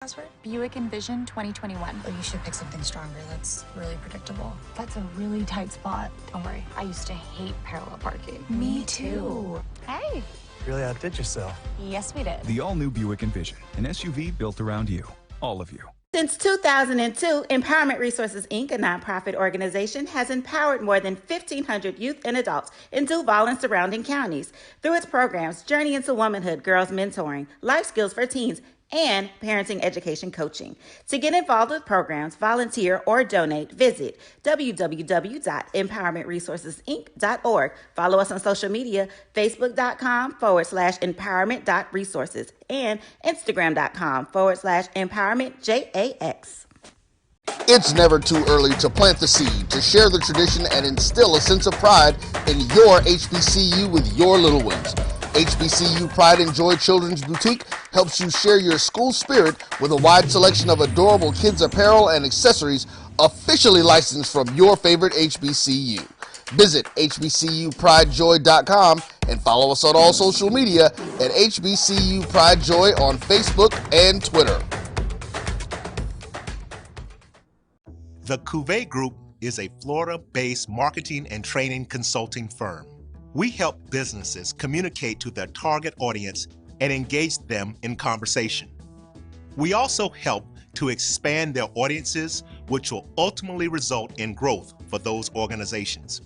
Password? Buick Envision 2021. Oh, you should pick something stronger. That's really predictable. That's a really tight spot. Don't worry, I used to hate parallel parking. Me too. Hey. Really outdid yourself. Yes, we did. The all-new Buick Envision, an SUV built around you, all of you. Since 2002, Empowerment Resources, Inc., a nonprofit organization, has empowered more than 1,500 youth and adults in Duval and surrounding counties through its programs Journey into Womanhood, Girls Mentoring, Life Skills for Teens, and parenting education coaching. To get involved with programs, volunteer, or donate, visit www.empowermentresourcesinc.org. Follow us on social media, facebook.com/empowerment.resources and instagram.com/empowermentJAX. It's never too early to plant the seed, to share the tradition, and instill a sense of pride in your HBCU with your little ones. HBCU Pride and Joy Children's Boutique helps you share your school spirit with a wide selection of adorable kids apparel and accessories officially licensed from your favorite HBCU. Visit hbcupridejoy.com and follow us on all social media at HBCU Pride Joy on Facebook and Twitter. The Cuvée Group is a Florida-based marketing and training consulting firm. We help businesses communicate to their target audience and engage them in conversation. We also help to expand their audiences, which will ultimately result in growth for those organizations.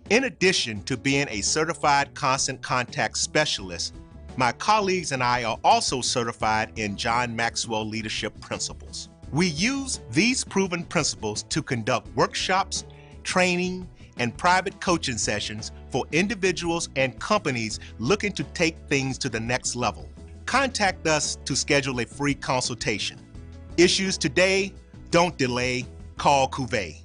In addition to being a certified constant contact specialist, my colleagues and I are also certified in John Maxwell Leadership Principles. We use these proven principles to conduct workshops, training, and private coaching sessions for individuals and companies looking to take things to the next level. Contact us to schedule a free consultation. Issues today, don't delay, call Cuvée.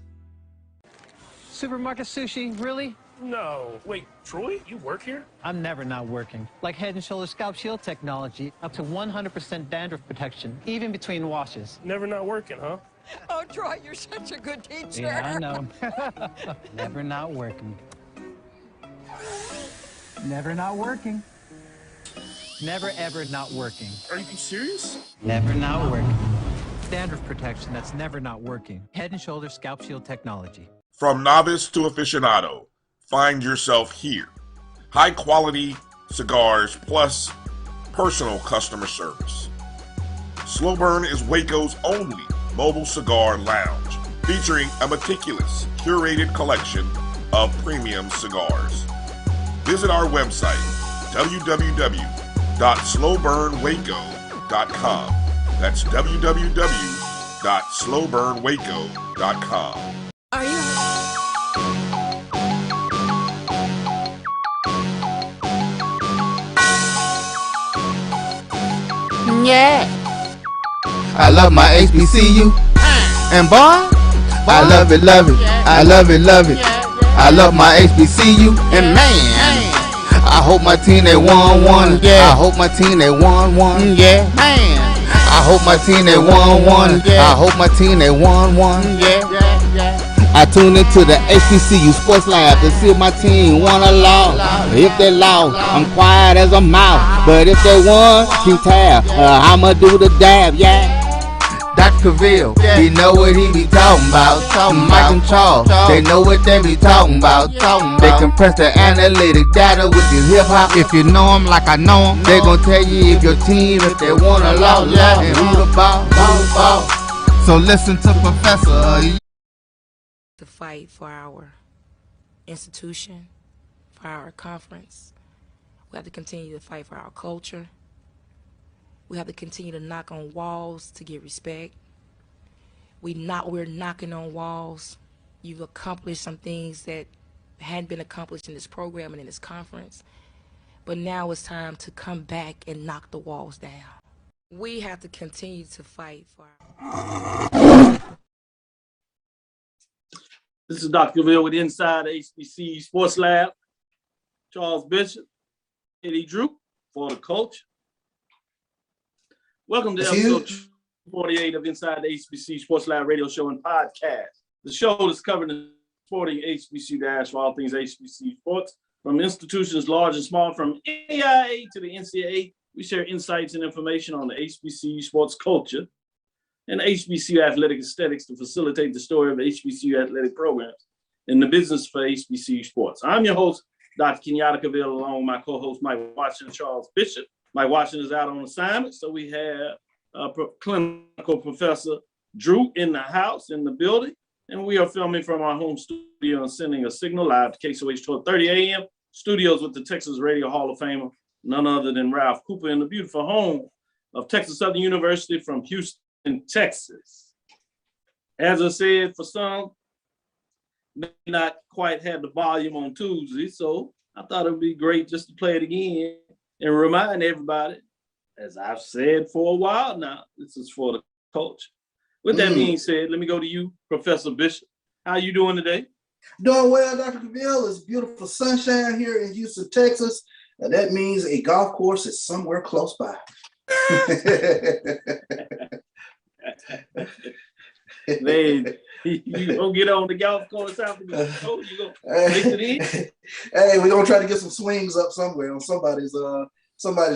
Supermarket sushi, really? No. Wait, Troy, you work here? I'm never not working. Like Head & Shoulders Scalp Shield technology, up to 100% dandruff protection, even between washes. Never not working, huh? Oh, Troy, you're such a good teacher. Yeah, I know. Never not working. Never not working. Never ever not working. Are you serious? Never not working. Dandruff protection that's never not working. Head & Shoulders Scalp Shield technology. From novice to aficionado, find yourself here. High quality cigars plus personal customer service. Slow Burn is Waco's only mobile cigar lounge, featuring a meticulous, curated collection of premium cigars. Visit our website, www.slowburnwaco.com. That's www.slowburnwaco.com. Are you? Yeah. I love my HBCU, and boy, I love it, I love it, I love my HBCU, and man, I hope my team they won one, I hope my team they won one, man, I hope my team they won one, I hope my team they won one, I tune into the HBCU Sports Lab to see if my team won or lost. If they lost, I'm quiet as a mouse, but if they won, keep tab, I'ma do the dab, yeah. Dr. Cavill, he know what he be talking about. Mike and Charles, they know what they be talking about. They compress the analytic data with this hip hop. If you know them like I know them, they gon' tell you if your team, if they won or lost, and who the ball. So listen to Professor. To fight for our institution, for our conference. We have to continue to fight for our culture. We have to continue to knock on walls to get respect. We're knocking on walls. You've accomplished some things that hadn't been accomplished in this program and in this conference. But now it's time to come back and knock the walls down. We have to continue to fight for our... This is Dr. Cavill with Inside HBCU Sports Lab. Charles Bishop, Eddie Drew for the culture. Welcome to episode 48 of Inside the HBCU Sports Lab radio show and podcast. The show is covering the sporting HBCU dash for all things HBCU sports, from institutions large and small, from NAIA to the NCAA. We share insights and information on the HBCU sports culture and HBCU athletic aesthetics to facilitate the story of HBCU athletic programs in the business for HBCU sports. I'm your host, Dr. Kenyatta Caville, along with my co-host, Mike Washington, Charles Bishop. Mike Washington is out on assignment, so we have clinical professor Drew in the house, in the building, and we are filming from our home studio and sending a signal live to KSOH 1230 AM studios with the Texas Radio Hall of Famer, none other than Ralph Cooper, in the beautiful home of Texas Southern University from Houston, Texas. As I said, for some, may not quite have the volume on Tuesday, so I thought it would be great just to play it again and remind everybody, as I've said for a while now, this is for the coach. With that being said, let me go to you, Professor Bishop. How you doing today? Doing well, Dr. Caville. It's beautiful sunshine here in Houston, Texas. And that means a golf course is somewhere close by. Man, you gonna get on the golf course after the show? You gonna mix it in? Hey, we're gonna try to get some swings up somewhere on somebody's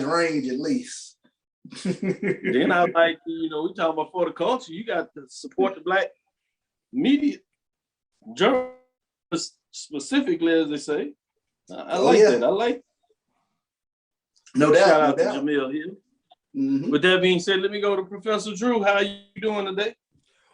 range at least. Then I like, we talking about for the culture. You got to support the Black media, journalists specifically, as they say. I like that. I like it. No doubt. Shout out to Jamil here. With that being said, let me go to Professor Drew. How you doing today?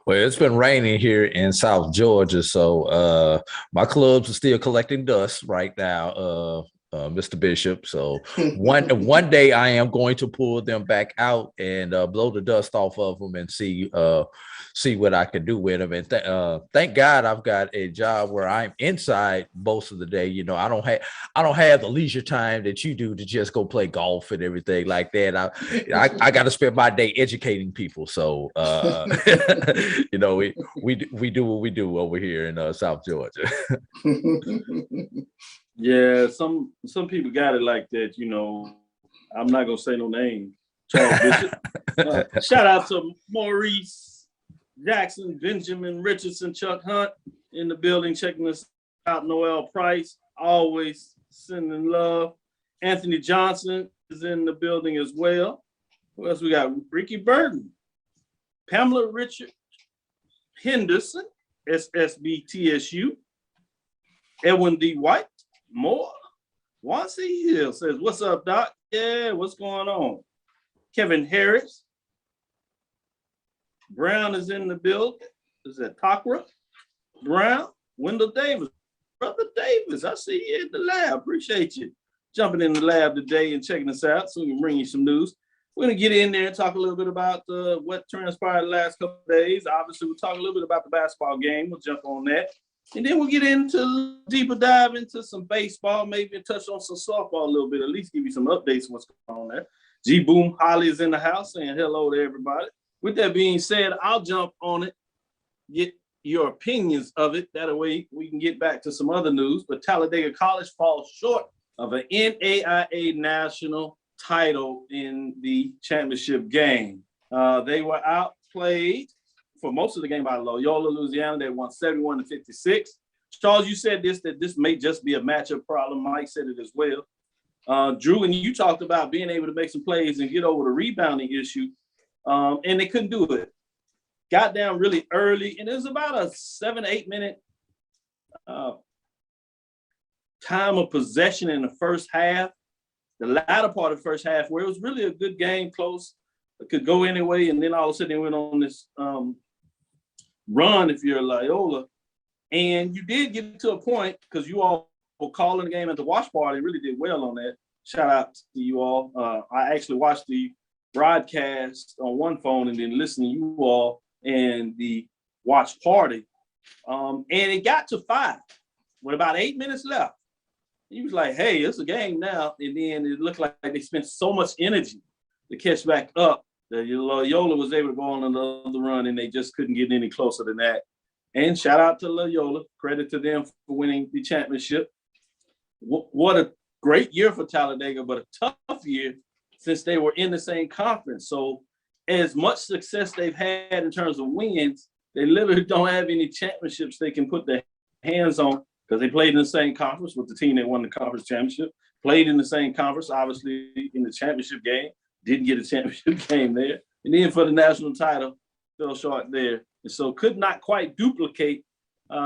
Well, it's been raining here in South Georgia, so my clubs are still collecting dust right now, Mr. Bishop. So one day I am going to pull them back out and blow the dust off of them and see what I can do with them. And thank God I've got a job where I'm inside most of the day. I don't have the leisure time that you do to just go play golf and everything like that. I got to spend my day educating people. So we do what we do over here in South Georgia. Yeah, some people got it like that. I'm not gonna say no name. Charles Bishop. Shout out to Maurice Jackson, Benjamin Richardson, Chuck Hunt in the building, checking us out. Noel Price, always sending love. Anthony Johnson is in the building as well. Who else we got? Ricky Burton, Pamela Richard Henderson, SSB-TSU, Edwin D. White, more. Wansi Hill says, "What's up, Doc? Yeah, what's going on?" Kevin Harris. Brown is in the building. Is that Takra? Brown, Wendell Davis. Brother Davis, I see you in the lab. Appreciate you jumping in the lab today and checking us out so we can bring you some news. We're going to get in there and talk a little bit about what transpired the last couple of days. Obviously, we'll talk a little bit about the basketball game. We'll jump on that. And then we'll get into a deeper dive into some baseball, maybe touch on some softball a little bit, at least give you some updates on what's going on there. G Boom Holly is in the house saying hello to everybody. With that being said, I'll jump on it, get your opinions of it. That way we can get back to some other news. But Talladega College falls short of an NAIA national title in the championship game. They were outplayed for most of the game by Loyola, Louisiana. They won 71-56. Charles, you said that this may just be a matchup problem. Mike said it as well. Drew, and you talked about being able to make some plays and get over the rebounding issue, and they couldn't do it. Got down really early, and it was about a 7 to 8 minute time of possession in the first half, the latter part of the first half, where it was really a good game, close. It could go anyway, and then all of a sudden they went on this run if you're Loyola. And you did get to a point, because you all were calling the game at the watch party, really did well on that. Shout out to you all. I actually watched the broadcast on one phone and then listened to you all and the watch party. And it got to 5 with about 8 minutes left. He was like, hey, it's a game now. And then it looked like they spent so much energy to catch back up that Loyola was able to go on another run, and they just couldn't get any closer than that. And shout out to Loyola. Credit to them for winning the championship. What a great year for Talladega, but a tough year since they were in the same conference. So as much success they've had in terms of wins, they literally don't have any championships they can put their hands on, because they played in the same conference with the team that won the conference championship, played in the same conference, obviously in the championship game, didn't get a championship game there. And then for the national title, fell short there. And so could not quite duplicate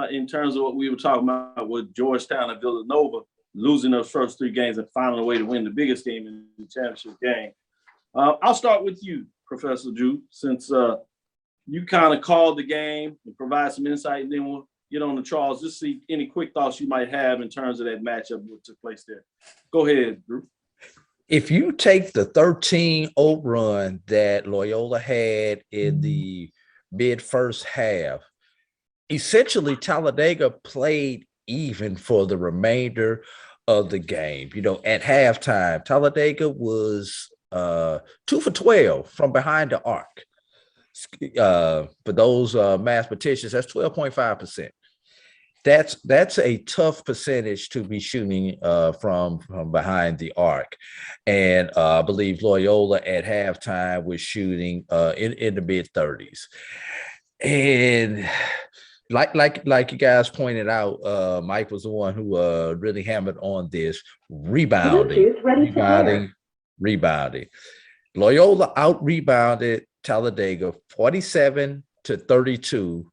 in terms of what we were talking about with Georgetown and Villanova losing those first 3 games and finding a way to win the biggest game in the championship game. I'll start with you, Professor Drew, since you kind of called the game and provide some insight, and then we'll get on to Charles. Just see any quick thoughts you might have in terms of that matchup what took place there. Go ahead, Drew. If you take the 13-0 run that Loyola had in the mid first half, essentially Talladega played even for the remainder of the game. You know, at halftime, Talladega was 2 for 12 from behind the arc. For those mathematicians, that's 12.5%. That's a tough percentage to be shooting from behind the arc. And I believe Loyola at halftime was shooting in the mid-30s. And like you guys pointed out, Mike was the one who really hammered on this rebounding. Loyola out-rebounded Talladega 47-32,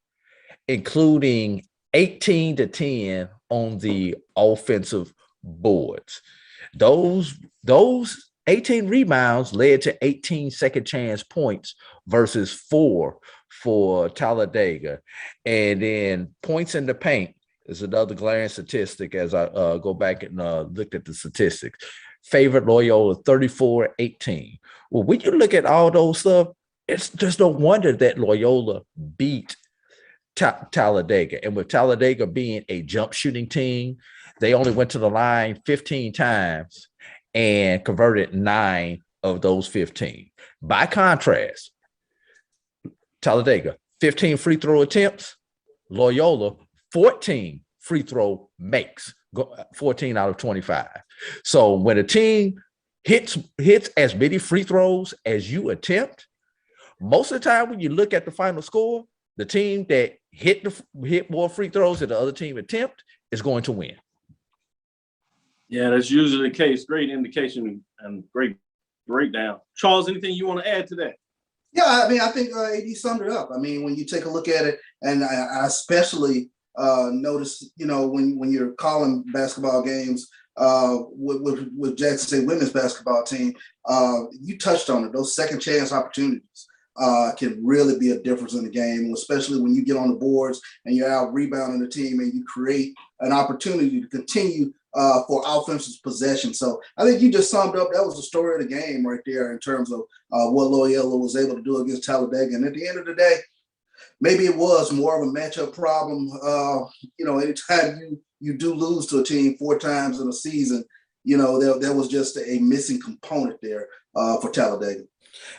including 18-10 on the offensive boards. Those 18 rebounds led to 18 second chance points versus 4 for Talladega. And then points in the paint is another glaring statistic as I go back and looked at the statistics. Favored Loyola 34-18. Well, when you look at all those stuff, it's just no wonder that Loyola beat Talladega. And with Talladega being a jump shooting team, they only went to the line 15 times and converted 9 of those 15. By contrast, Talladega, 15 free throw attempts, Loyola, 14 free throw makes, 14 out of 25. So when a team hits as many free throws as you attempt, most of the time when you look at the final score, the team that hit more free throws than the other team attempt is going to win. Yeah, that's usually the case. Great indication and great breakdown. Charles, anything you want to add to that? Yeah, I mean, I think AD summed it up. I mean, when you take a look at it, and I especially noticed, you know, when you're calling basketball games with Jackson State women's basketball team, you touched on it. Those second chance opportunities can really be a difference in the game, especially when you get on the boards and you're out rebounding the team and you create an opportunity to continue for offensive possession. So I think you just summed up, that was the story of the game right there in terms of what Loyola was able to do against Talladega. And at the end of the day, maybe it was more of a matchup problem. You know, anytime you do lose to a team 4 times in a season, you know, there was just a missing component there for Talladega.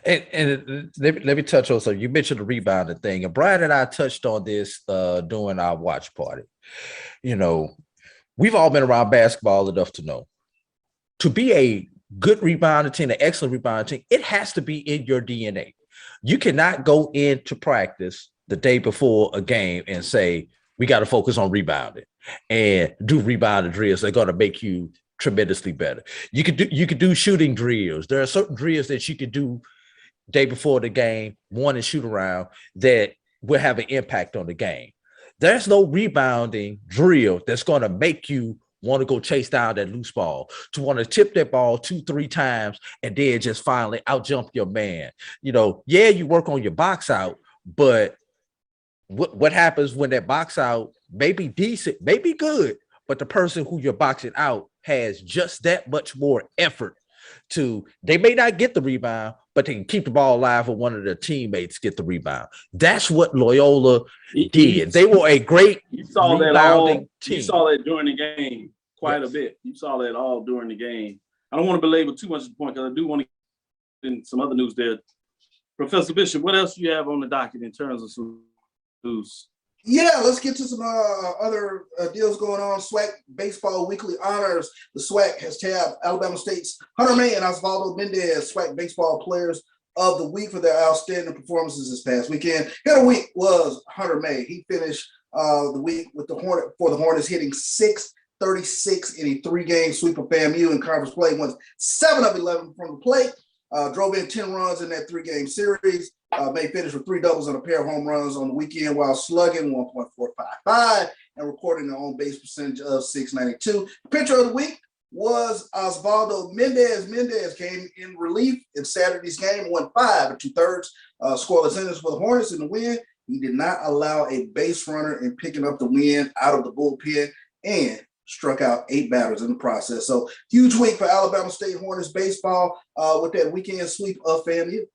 And let me touch on something. You mentioned the rebounding thing, and Brian and I touched on this during our watch party. You know, we've all been around basketball enough to know to be a good rebounding team, an excellent rebounding team, it has to be in your DNA. You cannot go into practice the day before a game and say, we got to focus on rebounding and do rebounding drills. They're going to make you tremendously better. You could do shooting drills. There are certain drills that you could do day before the game, one and shoot around, that will have an impact on the game. There's no rebounding drill that's going to make you want to go chase down that loose ball, to want to tip that ball 2-3 times and then just finally out-jump your man. You know, yeah, you work on your box out, but what happens when that box out may be decent, may be good, but the person who you're boxing out has just that much more effort to, they may not get the rebound, but they can keep the ball alive for one of their teammates get the rebound. That's what Loyola did. They were a great rebounding team. You saw that during the game quite a bit. You saw that all during the game. I don't want to belabor too much of the point because I do want to get in some other news there. Professor Bishop, what else do you have on the docket in terms of some news? Yeah, let's get to some other deals going on. SWAC Baseball Weekly Honors. The SWAC has tabbed Alabama State's Hunter May and Osvaldo Mendez SWAC Baseball Players of the Week for their outstanding performances this past weekend. Hit of the week was Hunter May. He finished the week with the Hornets, hitting .636 in a 3-game sweep of FAMU in conference play. Went 7 of 11 from the plate. drove in 10 runs in that 3-game series. May finish with 3 doubles and a pair of home runs on the weekend while slugging 1.455 and recording an on-base percentage of .692. Pitcher of the week was Osvaldo Mendez. Mendez came in relief in Saturday's game, won 5 2/3 scoreless innings for the Hornets in the win. He did not allow a base runner in picking up the win out of the bullpen and struck out 8 batters in the process. So huge week for Alabama State Hornets baseball with that weekend sweep of FAMU.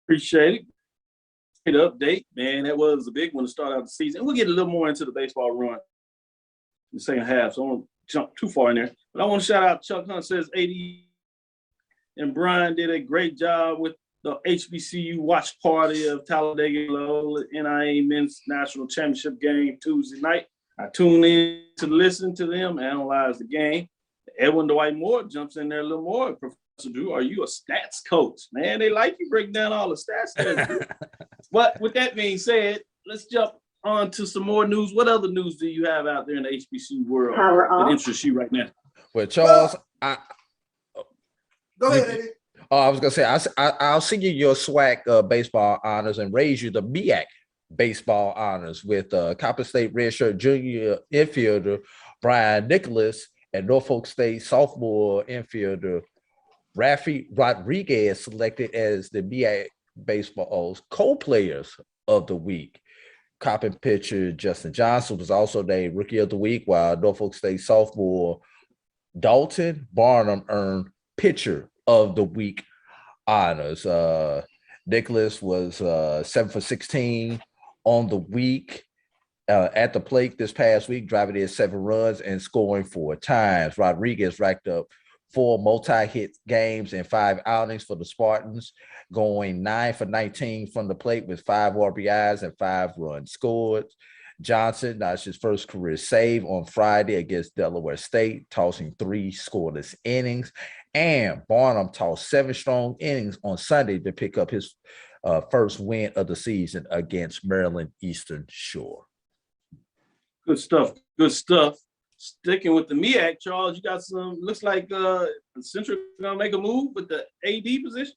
Appreciate it. Great update, man. That was a big one to start out the season. We'll get a little more into the baseball run in the second half, so I won't jump too far in there. But I want to shout out Chuck Hunt says AD and Brian did a great job with the HBCU watch party of Talladega Loyola NIA Men's National Championship game Tuesday night. I tuned in to listen to them analyze the game. Edwin Dwight Moore jumps in there a little more. Professor Drew, are you a stats coach? Man, they like you break down all the stats there. But with that being said, let's jump on to some more news. What other news do you have out there in the HBCU world that interests you right now? Well, Charles, go ahead, Eddie. I was gonna say I'll send you your SWAC baseball honors and raise you the MEAC baseball honors with Copper State redshirt junior infielder Brian Nicholas and Norfolk State sophomore infielder Rafi Rodriguez selected as the MEAC baseball's co-players of the week. Coppin pitcher Justin Johnson was also named Rookie of the Week, while Norfolk State sophomore Dalton Barnum earned Pitcher of the Week honors. Nicholas was 7 for 16 on the week at the plate this past week, driving in 7 runs and scoring 4 times. Rodriguez racked up 4 multi-hit games and 5 outings for the Spartans, going 9 for 19 from the plate with 5 RBIs and 5 runs scored. Johnson notched his first career save on Friday against Delaware State, tossing 3 scoreless innings. And Barnum tossed 7 strong innings on Sunday to pick up his first win of the season against Maryland Eastern Shore. Good stuff. Good stuff. Sticking with the MEAC, Charles, you got some, looks like Central going to make a move with the AD position.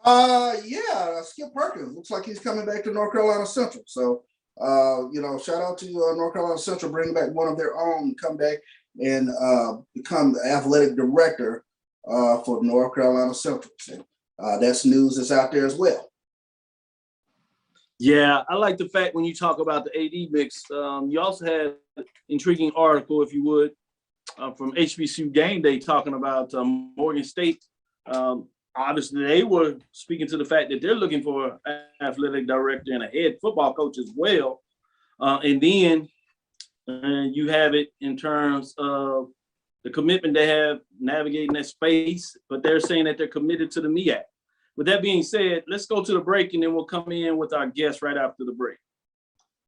Yeah, Skip Perkins. Looks like he's coming back to North Carolina Central. So, shout out to North Carolina Central, bringing back one of their own, come back and become the athletic director for North Carolina Central. So, that's news that's out there as well. Yeah, I like the fact when you talk about the AD mix, you also had an intriguing article, if you would, from HBCU Game Day talking about Morgan State. Obviously, they were speaking to the fact that they're looking for an athletic director and a head football coach as well. And then you have it in terms of the commitment they have navigating that space, but they're saying that they're committed to the MEAC. With that being said, let's go to the break, and then we'll come in with our guest right after the break.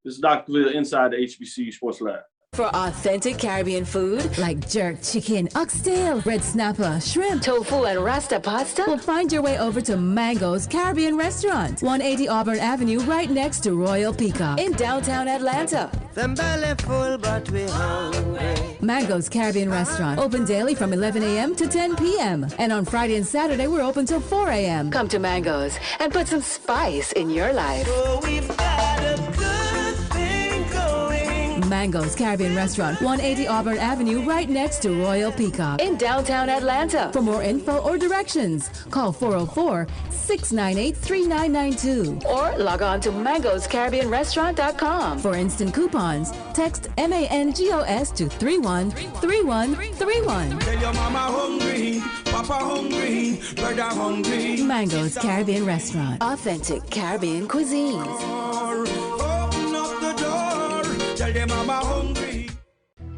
This is Dr. Clear inside the HBCU Sports Lab. For authentic Caribbean food like jerk chicken, oxtail, red snapper, shrimp, tofu, and rasta pasta, well, find your way over to Mango's Caribbean Restaurant, 180 Auburn Avenue, right next to Royal Peacock in downtown Atlanta. Them belly full, but we hungry. Mango's Caribbean Restaurant, open daily from 11 a.m. to 10 p.m. And on Friday and Saturday, we're open till 4 a.m. Come to Mango's and put some spice in your life. So we've got a good thing going. Mango's Caribbean Restaurant, 180 Auburn Avenue, right next to Royal Peacock in downtown Atlanta. For more info or directions, call 404-698-3992 or log on to mangoscaribbeanrestaurant.com. For instant coupons, text MANGOS to 313131. Tell your mama hungry, papa hungry, brother hungry. Mango's Caribbean Restaurant, authentic Caribbean cuisines. Open up the door, tell your mama hungry.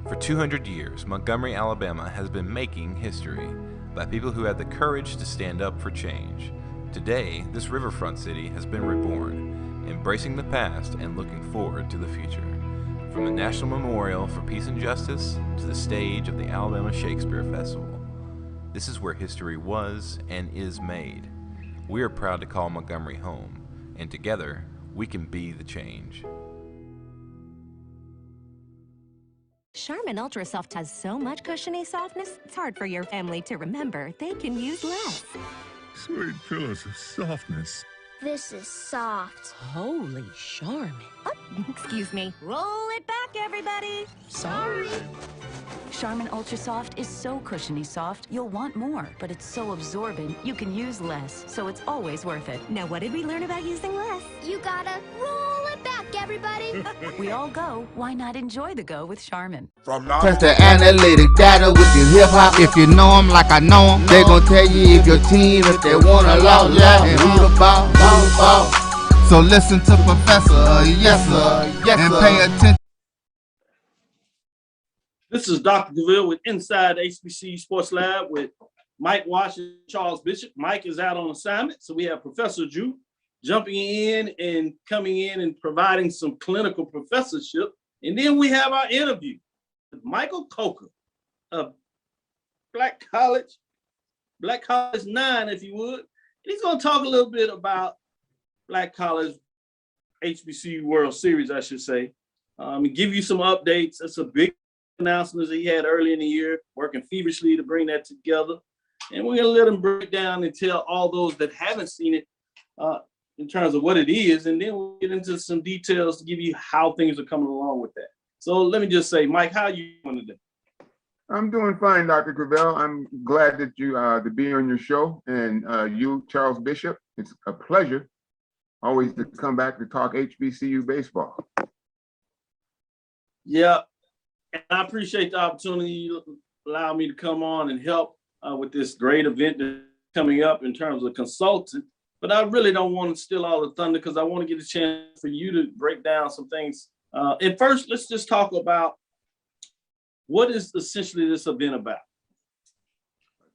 For 200 years, Montgomery, Alabama has been making history by people who had the courage to stand up for change. Today, this riverfront city has been reborn, embracing the past and looking forward to the future. From the National Memorial for Peace and Justice to the stage of the Alabama Shakespeare Festival, this is where history was and is made. We are proud to call Montgomery home, and together, we can be the change. Charmin Ultra Soft has so much cushiony softness, it's hard for your family to remember they can use less. Sweet pillows of softness. This is soft. Holy Charmin. Oh, excuse me. Roll it back, everybody. Sorry. Charmin Ultra Soft is so cushiony soft, you'll want more, but it's so absorbent, you can use less, so it's always worth it. Now, what did we learn about using less? You gotta roll it back, everybody. We all go, why not enjoy the go with Charmin? Test the analytic data with your hip hop. If you know them like I know them, they gon' tell you if your team, if they wanna loud, and who the ball. So listen to Professor, yes sir, and pay attention. This is Dr. Gaville with Inside HBCU Sports Lab with Mike Washington, Charles Bishop. Mike is out on assignment, so we have Professor Drew jumping in and coming in and providing some clinical professorship. And then we have our interview with Michael Coker of Black College 9, if you would. And he's going to talk a little bit about Black College HBCU World Series, I should say, and give you some updates. It's a big announcements that he had early in the year, working feverishly to bring that together. And we're going to let him break down and tell all those that haven't seen it in terms of what it is. And then we'll get into some details to give you how things are coming along with that. So let me just say, Mike, how are you doing today? I'm doing fine, Dr. Gravel. I'm glad that you to be on your show. And you, Charles Bishop, it's a pleasure always to come back to talk HBCU baseball. Yeah. And I appreciate the opportunity you allow me to come on and help with this great event that's coming up in terms of consulting. But I really don't want to steal all the thunder because I want to get a chance for you to break down some things. And first, let's just talk about what is essentially this event about.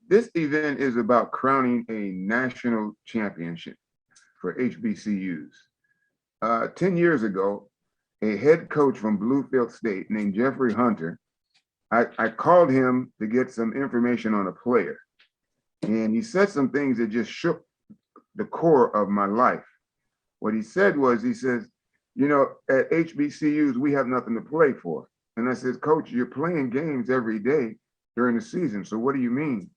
This event is about crowning a national championship for HBCUs. 10 years ago, a head coach from Bluefield State named Jeffrey Hunter, I called him to get some information on a player. And he said some things that just shook the core of my life. What he said was, he says, you know, at HBCUs, we have nothing to play for. And I said, Coach, you're playing games every day during the season. So what do you mean?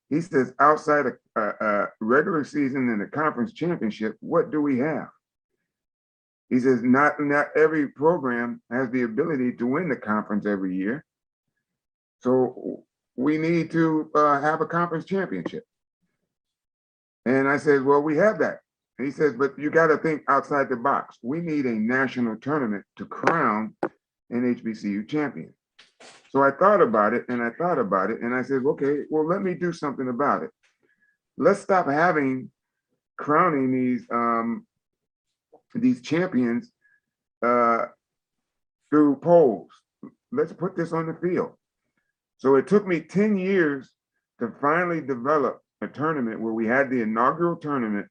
He says, outside a regular season and a conference championship, what do we have? He says, not every program has the ability to win the conference every year. So we need to have a conference championship. And I said, well, we have that. And he says, but you got to think outside the box. We need a national tournament to crown an HBCU champion. So I thought about it and I thought about it and I said, okay, well, let me do something about it. Let's stop having crowning these champions through polls. Let's put this on the field. So it took me 10 years to finally develop a tournament where we had the inaugural tournament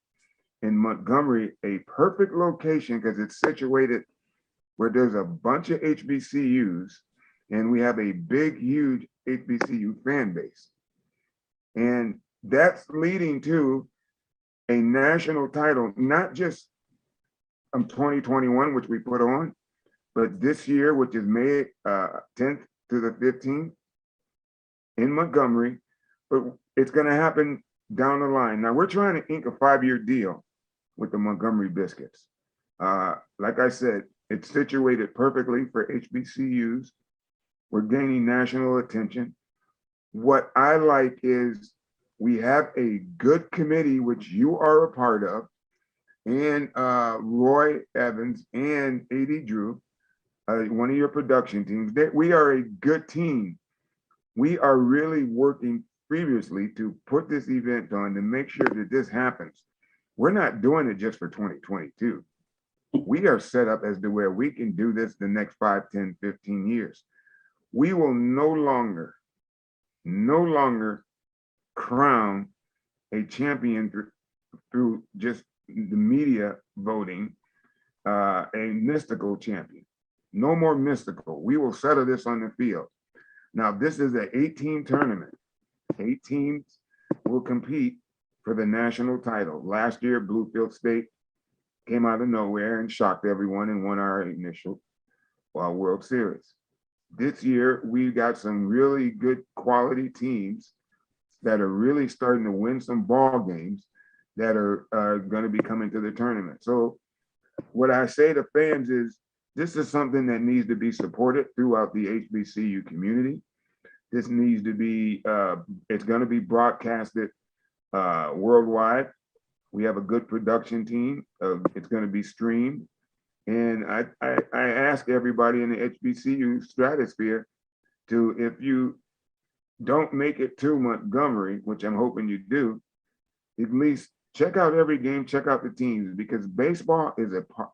in Montgomery, a perfect location because it's situated where there's a bunch of HBCUs and we have a big, huge HBCU fan base. And that's leading to a national title, not just 2021, which we put on, but this year, which is May 10th to the 15th in Montgomery, but it's going to happen down the line. Now we're trying to ink a 5-year deal with the Montgomery Biscuits. Like I said, it's situated perfectly for HBCUs. We're gaining national attention. What I like is we have a good committee, which you are a part of, and Roy Evans and AD Drew, one of your production teams. We are a good team. We are really working previously to put this event on to make sure that this happens. We're not doing it just for 2022. We are set up as to where we can do this the next 5, 10, 15 years. We will no longer crown a champion through just the media voting, a mystical champion. No more mystical. We will settle this on the field. Now, this is an 8-team tournament. 8 teams will compete for the national title. Last year, Bluefield State came out of nowhere and shocked everyone and won our initial World Series. this year we got some really good quality teams that are really starting to win some ball games that are going to be coming to the tournament. So what I say to fans is this is something that needs to be supported throughout the HBCU community. This needs to be, it's going to be broadcasted worldwide. We have a good production team. It's going to be streamed. And I ask everybody in the HBCU stratosphere to, if you don't make it to Montgomery, which I'm hoping you do, at least check out every game, check out the teams, because baseball is a part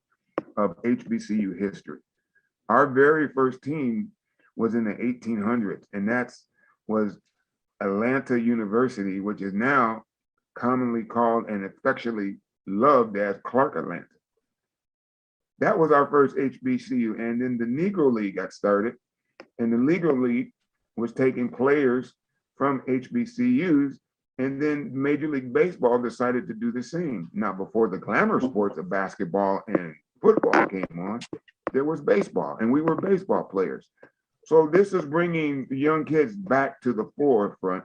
of HBCU history. Our very first team was in the 1800s, and was Atlanta University, which is now commonly called and affectionately loved as Clark Atlanta. That was our first HBCU. And then the Negro League got started, and the Negro League was taking players from HBCUs, and then Major League Baseball decided to do the same. Now, before the glamour sports of basketball and football came on, there was baseball, and we were baseball players. So this is bringing young kids back to the forefront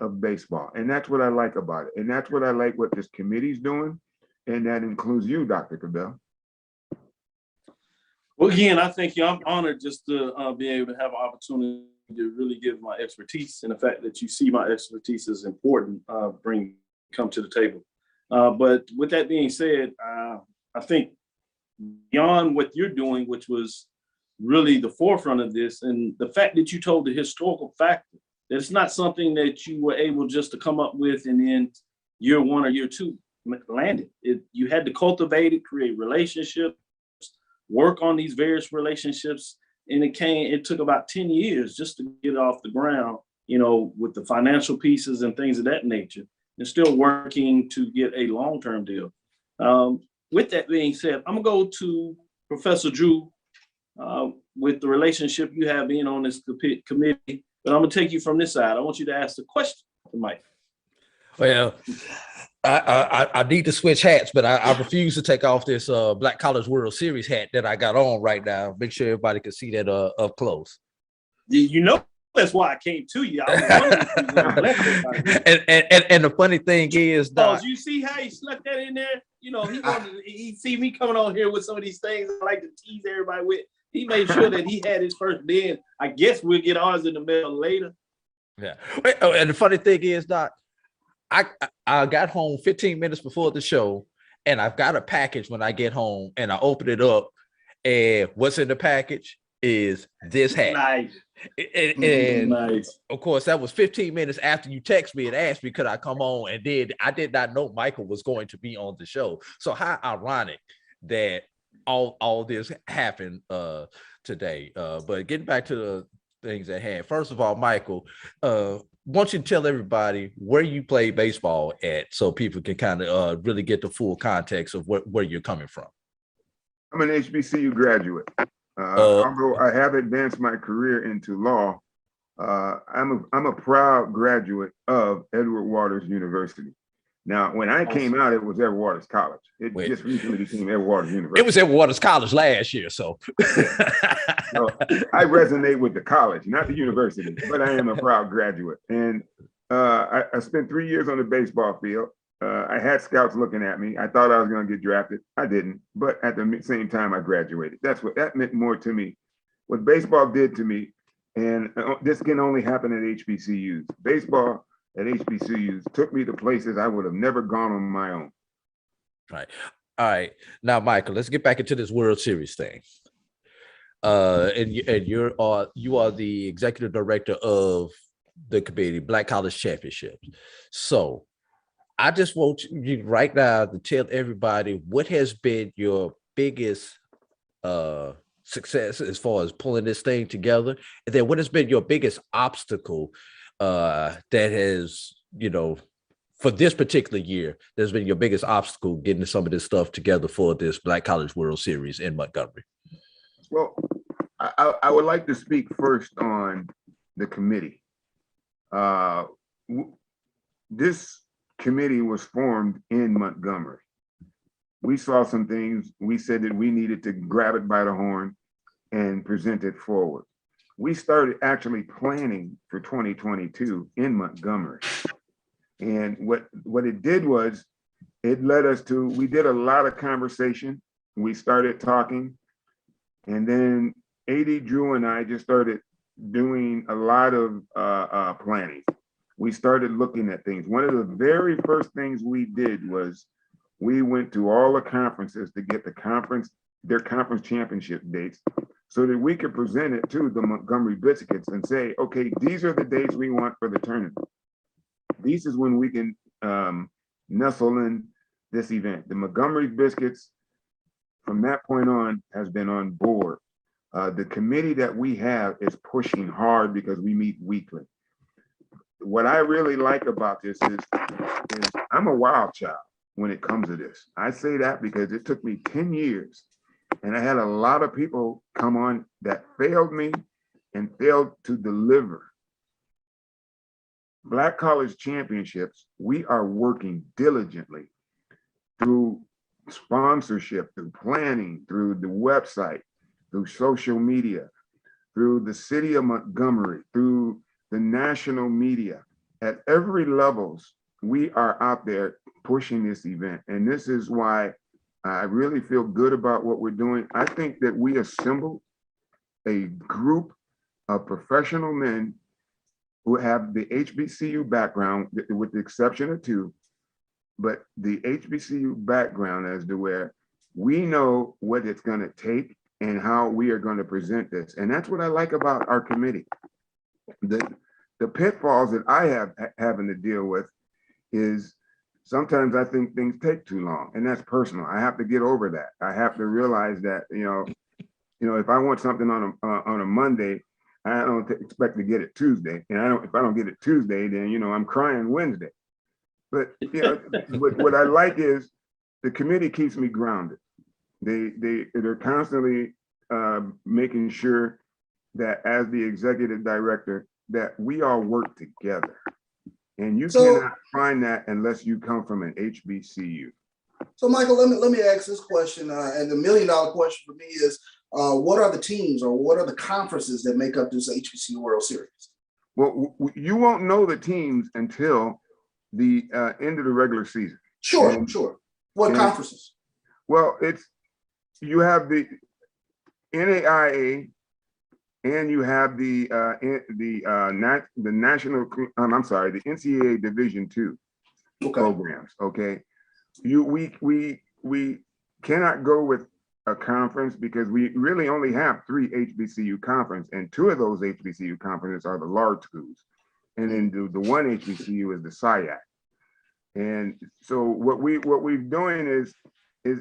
of baseball. And that's what I like about it. And that's what I like what this committee's doing. And that includes you, Dr. Cabell. Well, again, I thank you. I'm honored just to be able to have an opportunity to really give my expertise, and the fact that you see my expertise is important, come to the table. But with that being said, I think beyond what you're doing, which was really the forefront of this, and the fact that you told the historical factor, that it's not something that you were able just to come up with and then year one or year two landed. You had to cultivate it, create relationships, work on these various relationships, and it took about 10 years just to get it off the ground, with the financial pieces and things of that nature, and still working to get a long-term deal. With that being said, I'm gonna go to Professor Drew with the relationship you have being on this committee, but I'm gonna take you from this side. I want you to ask the question to Mike. Well, I need to switch hats, but I refuse to take off this Black College World Series hat that I got on right now. Make sure everybody can see that up close. That's why I came to you. And the funny thing is, Doc, you see how he snuck that in there? He see me coming on here with some of these things I like to tease everybody with. He made sure that he had his first bin. I guess we'll get ours in the mail later. Yeah. And the funny thing is, Doc, I got home 15 minutes before the show, and I've got a package when I get home, and I open it up, and what's in the package is this hat. Nice. And nice. Of course, that was 15 minutes after you text me and asked me could I come on, and I did not know Michael was going to be on the show. So how ironic that all this happened today. But getting back to the things at hand. First of all, Michael, want you to tell everybody where you play baseball at, so people can kind of really get the full context of where you're coming from. I'm an HBCU graduate. Although I have advanced my career into law, I'm a proud graduate of Edward Waters University. Now, when I came out, it was Edward Waters College. It just recently became Edward Waters University. It was Edward Waters College last year, so. So I resonate with the college, not the university, but I am a proud graduate. And I spent 3 years on the baseball field. I had scouts looking at me. I thought I was going to get drafted. I didn't, but at the same time, I graduated. That meant more to me. What baseball did to me, and this can only happen at HBCUs. Baseball at HBCUs took me to places I would have never gone on my own. Right. All right. Now, Michael, let's get back into this World Series thing. And you are the executive director of the committee, Black College Championships. So I just want you right now to tell everybody what has been your biggest success as far as pulling this thing together, and then what has been your biggest obstacle that has, for this particular year, there's been your biggest obstacle getting some of this stuff together for this Black College World Series in Montgomery. Well, I would like to speak first on the committee. This committee was formed in Montgomery. We saw some things. We said that we needed to grab it by the horn and present it forward. we started actually planning for 2022 in Montgomery. And what it did was it led us to, we did a lot of conversation. We started talking, and then AD Drew and I just started doing a lot of planning. We started looking at things. One of the very first things we did was we went to all the conferences to get their conference championship dates so that we could present it to the Montgomery Biscuits and say, okay, these are the dates we want for the tournament. This is when we can nestle in this event. The Montgomery Biscuits, from that point on, has been on board. The committee that we have is pushing hard because we meet weekly. What I really like about this is I'm a wild child when it comes to this. I say that because it took me 10 years and I had a lot of people come on that failed me and failed to deliver. Black College Championships, we are working diligently through sponsorship, through planning, through the website, through social media, through the city of Montgomery, through the national media. At every levels, we are out there pushing this event. And this is why I really feel good about what we're doing. I think that we assembled a group of professional men who have the HBCU background, with the exception of two, but the HBCU background as to where we know what it's going to take and how we are going to present this. And that's what I like about our committee. The pitfalls that I have having to deal with is sometimes I think things take too long, and that's personal. I have to get over that. I have to realize that, you know, if I want something on a Monday, I don't expect to get it Tuesday. And if I don't get it Tuesday, then, you know, I'm crying Wednesday. But, you know, what I like is the committee keeps me grounded. They're constantly making sure that as the executive director, that we all work together. And you cannot find that unless you come from an HBCU. So Michael, let me ask this question, and the $1 million question for me is, what are the teams or what are the conferences that make up this HBCU World Series? Well, you won't know the teams until the end of the regular season. Sure. What conferences? Well, you have the NAIA, and you have the NCAA Division II programs. Okay, we cannot go with a conference because we really only have 3 HBCU conferences, and 2 of those HBCU conferences are the large schools, and then the one HBCU is the SIAC. And so what we're doing is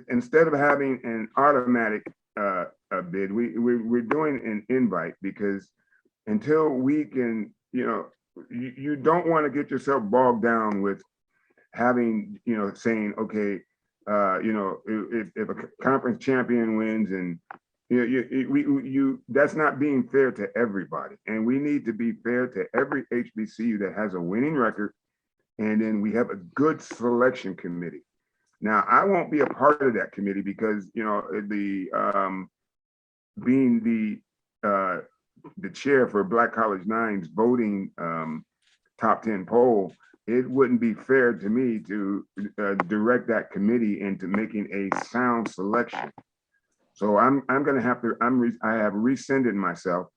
instead of having an automatic bid, we're doing an invite, because until we can, you know, you don't want to get yourself bogged down with having, you know, saying, okay, you know, if a conference champion wins, and that's not being fair to everybody. And we need to be fair to every HBCU that has a winning record, and then we have a good selection committee. Now, I won't be a part of that committee because, you know, being the chair for Black College Nine's voting top 10 poll, it wouldn't be fair to me to direct that committee into making a sound selection. So I'm going to have to, I have rescinded myself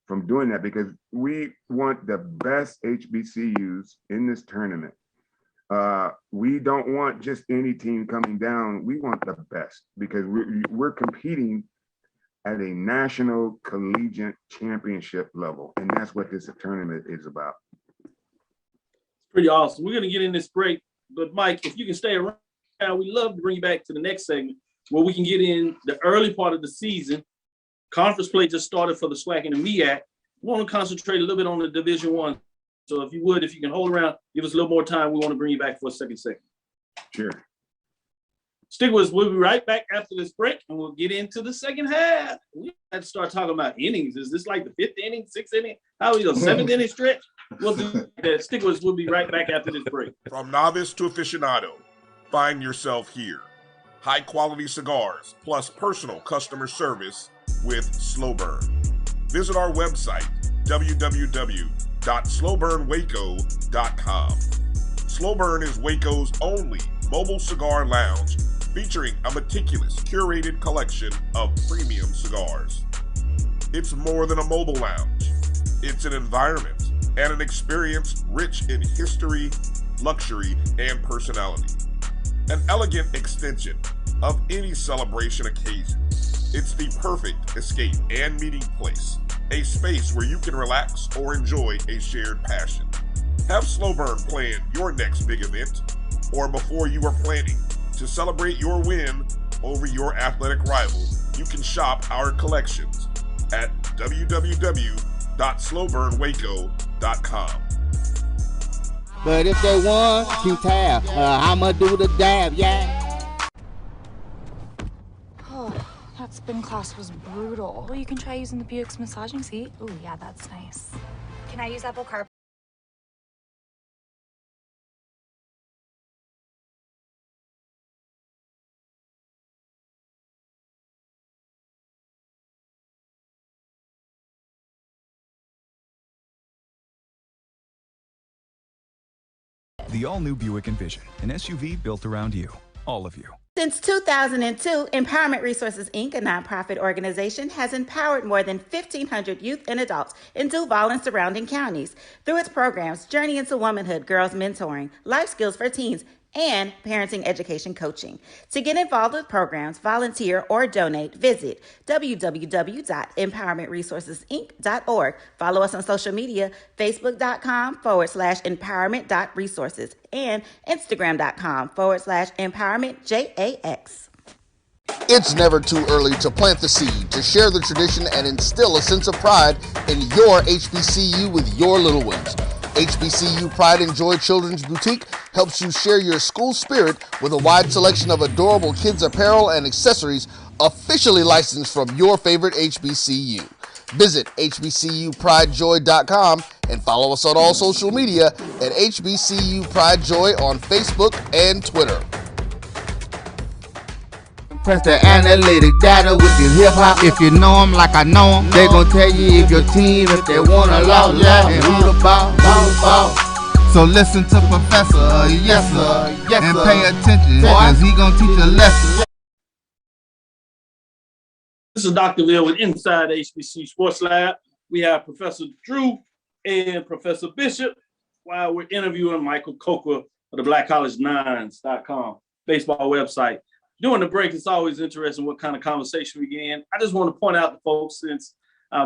from doing that, because we want the best HBCUs in this tournament. We don't want just any team coming down. We want the best, because we're competing at a national collegiate championship level. And that's what this tournament is about. Pretty awesome. We're going to get in this break, but Mike, if you can stay around, we'd love to bring you back to the next segment where we can get in the early part of the season. Conference play just started for the SWAC and the MEAC. We want to concentrate a little bit on the Division I. So if you can hold around, give us a little more time. We want to bring you back for a second segment. Sure. Stick with us. We'll be right back after this break, and we'll get into the second half. We have to start talking about innings. Is this like the 5th inning, 6th inning? How are we, the 7th inning stretch? We'll do that. Stick with us. We'll be right back after this break. From novice to aficionado, find yourself here. High quality cigars plus personal customer service with Slow Burn. visit our website, www.slowburnwaco.com. Slow Burn is Waco's only mobile cigar lounge featuring a meticulous, curated collection of premium cigars. It's more than a mobile lounge. It's an environment and an experience rich in history, luxury, and personality. An elegant extension of any celebration occasion. It's the perfect escape and meeting place, a space where you can relax or enjoy a shared passion. Have Slow Burn plan your next big event, or before you are planning to celebrate your win over your athletic rival, you can shop our collections at www.slowburnwaco.com. But if they want to tab, I'ma do the dab, yeah. Oh, that spin class was brutal. Well, you can try using the Buick's massaging seat. Ooh, yeah, that's nice. Can I use Apple CarPlay? The all-new Buick Envision, an SUV built around you, all of you. Since 2002, Empowerment Resources, Inc., a nonprofit organization, has empowered more than 1,500 youth and adults in Duval and surrounding counties through its programs Journey into Womanhood, Girls Mentoring, Life Skills for Teens, and Parenting Education Coaching. To get involved with programs, volunteer, or donate, visit www.empowermentresourcesinc.org. Follow us on social media, facebook.com/empowerment.resources and instagram.com/empowermentJAX. It's never too early to plant the seed, to share the tradition, and instill a sense of pride in your HBCU with your little ones. HBCU Pride and Joy Children's Boutique helps you share your school spirit with a wide selection of adorable kids apparel and accessories officially licensed from your favorite HBCU. Visit hbcupridejoy.com and follow us on all social media at HBCU Pride Joy on Facebook and Twitter. Press the analytic data with your hip hop. If you know them like I know them, they gon' tell you if your team, if they wanna love, and who the ball. So listen to Professor, yes sir, and pay attention, cause he gon' teach a lesson. This is Dr. Will with Inside HBCU Sports Lab. We have Professor Drew and Professor Bishop while we're interviewing Michael Coker of the BlackCollegeNines.com baseball website. During the break, it's always interesting what kind of conversation we get in. I just want to point out to folks, since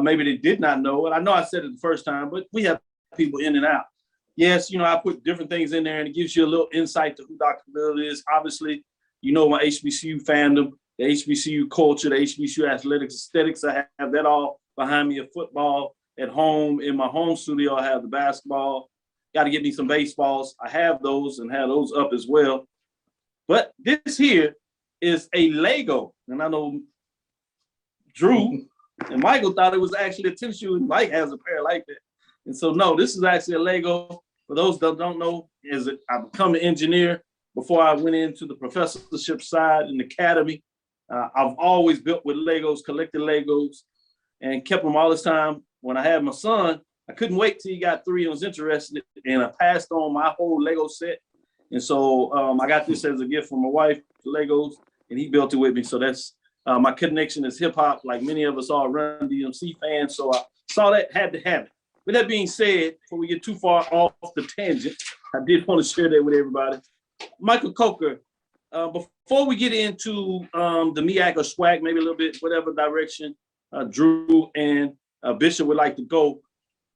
maybe they did not know, and I know I said it the first time, but we have people in and out. Yes, you know, I put different things in there, and it gives you a little insight to who Dr. Bill is. Obviously, you know my HBCU fandom, the HBCU culture, the HBCU athletics, aesthetics. I have that all behind me of football. At home, in my home studio, I have the basketball. Got to get me some baseballs. I have those and have those up as well. But this here is a Lego, and I know Drew and Michael thought it was actually a tennis shoe, and Mike has a pair like that. And so, no, this is actually a Lego. For those that don't know, I become an engineer before I went into the professorship side in the academy. I've always built with Legos, collected Legos, and kept them all this time. When I had my son, I couldn't wait till he got 3 and was interested, and I passed on my whole Lego set. And so I got this as a gift from my wife, Legos, and he built it with me. So that's my connection is hip hop. Like many of us are Run DMC fans. So I saw that, had to have it. With that being said, before we get too far off the tangent, I did want to share that with everybody. Michael Coker, before we get into the MEAC or SWAC, maybe a little bit, whatever direction Drew and Bishop would like to go.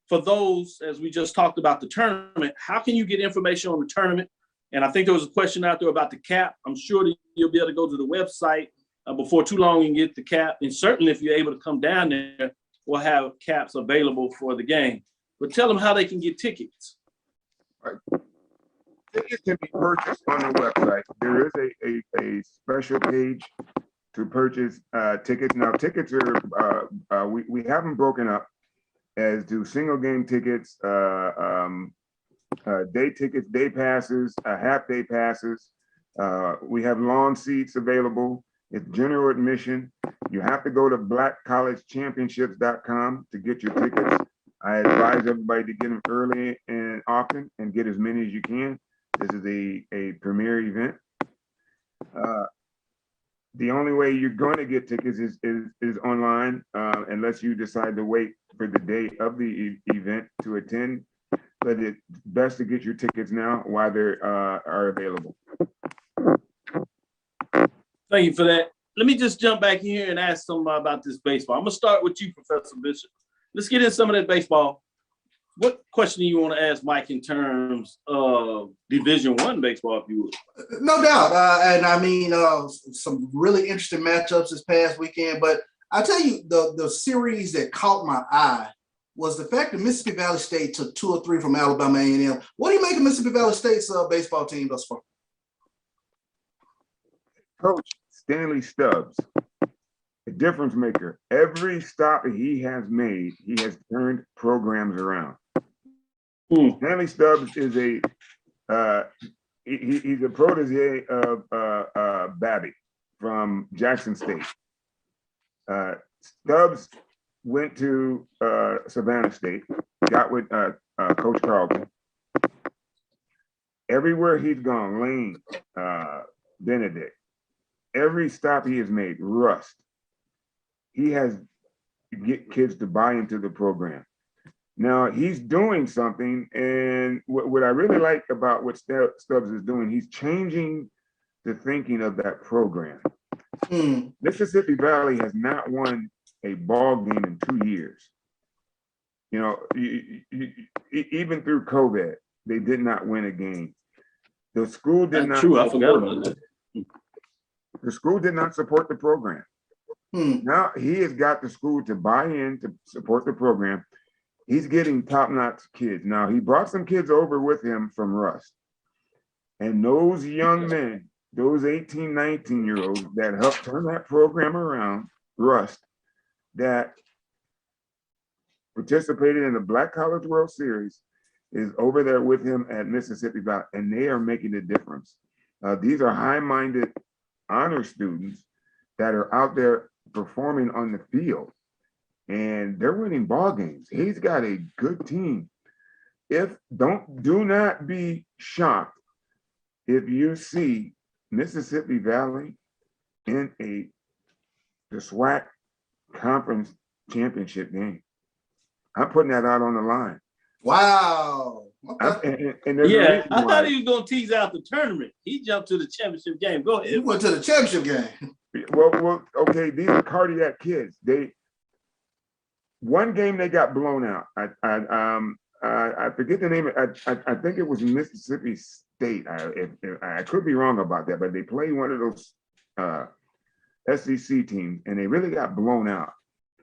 For those, as we just talked about the tournament, how can you get information on the tournament? And I think there was a question out there about the cap. I'm sure that you'll be able to go to the website before too long and get the cap. And certainly if you're able to come down there, we'll have caps available for the game. But tell them how they can get tickets. Right. Tickets can be purchased on the website. There is a special page to purchase tickets. Now, tickets are, we have them broken up as do single game tickets, day tickets, day passes, half day passes. We have lawn seats available. It's general admission. You have to go to blackcollegechampionships.com to get your tickets. I advise everybody to get them early and often and get as many as you can. This is a premier event. The only way you're going to get tickets is online, unless you decide to wait for the day of the event to attend. But it's best to get your tickets now while they are available. Thank you for that. Let me just jump back here and ask somebody about this baseball. I'm gonna start with you, Professor Bishop. Let's get in some of that baseball. What question do you want to ask Mike in terms of Division I baseball, if you would? No doubt. And I mean, some really interesting matchups this past weekend. But I tell you, the series that caught my eye was the fact that Mississippi Valley State took 2 or 3 from Alabama A&M. What do you make of Mississippi Valley State's baseball team thus far? Coach Stanley Stubbs, a difference maker. Every stop that he has made, he has turned programs around. Stanley Stubbs is he's a protege of Babbitt from Jackson State. Stubbs went to Savannah State, got with Coach Carlton. Everywhere he's gone, Lane, Benedict, every stop he has made, Rust, he has get kids to buy into the program. Now he's doing something, and what I really like about what Stubbs is doing, he's changing the thinking of that program. Mississippi Valley has not won a ball game in 2 years. You know, even through COVID, they did not win a game. The school did not. True, I forgot about that. The school did not support the program. Now he has got the school to buy in to support the program. He's getting top-notch kids. Now, he brought some kids over with him from Rust. And those young men, those 18, 19-year-olds that helped turn that program around, Rust, that participated in the Black College World Series, is over there with him at Mississippi Valley, and they are making a difference. These are high-minded honor students that are out there performing on the field. And they're winning ball games. He's got a good team. Do not be shocked if you see Mississippi Valley in the SWAC conference championship game. I'm putting that out on the line. Wow. Okay. And I thought he was going to tease out the tournament. He jumped to the championship game. Go ahead. He went to the championship game. Well, okay. These are cardiac kids. One game they got blown out. I forget the name. I think it was Mississippi State. I could be wrong about that, but they played one of those SEC teams, and they really got blown out.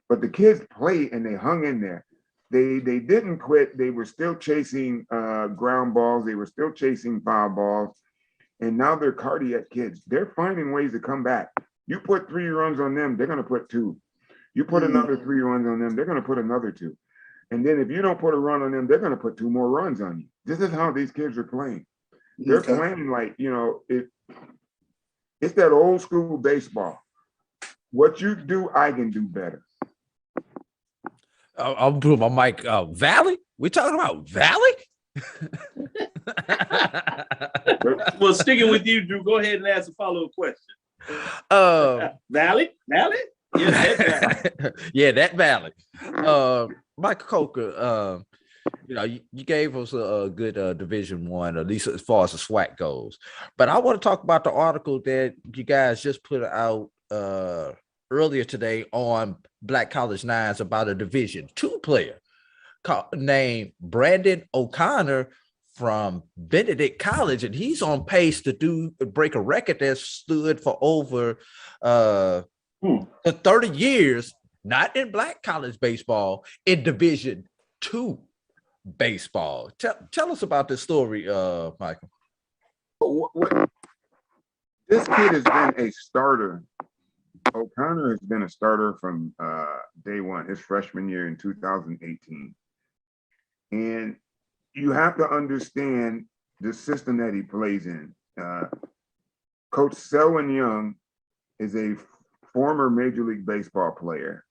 But the kids played and they hung in there. They didn't quit. They were still chasing ground balls. They were still chasing foul balls, and now they're cardiac kids. They're finding ways to come back. You put 3 runs on them, they're going to put 2. You put another 3 runs on them, they're going to put another 2. And then if you don't put a run on them, they're going to put 2 more runs on you. This is how these kids are playing. They're playing like, it's that old school baseball. What you do, I can do better. I'm doing my mic. Valley? We talking about Valley? Well, sticking with you, Drew, go ahead and ask a follow-up question. Valley? Yeah, that Valley. Yeah, that Valley. Michael Coker, you gave us a good Division I, at least as far as the SWAC goes. But I want to talk about the article that you guys just put out earlier today on Black College Nines about a Division II player named Brandon O'Connor from Benedict College, and he's on pace to break a record that stood for over 30 years, not in Black college baseball, in Division II baseball. Tell us about this story, Michael. This kid has been a starter. O'Connor has been a starter from day one, his freshman year in 2018. And you have to understand the system that he plays in. Coach Selwyn Young is a former Major League Baseball player.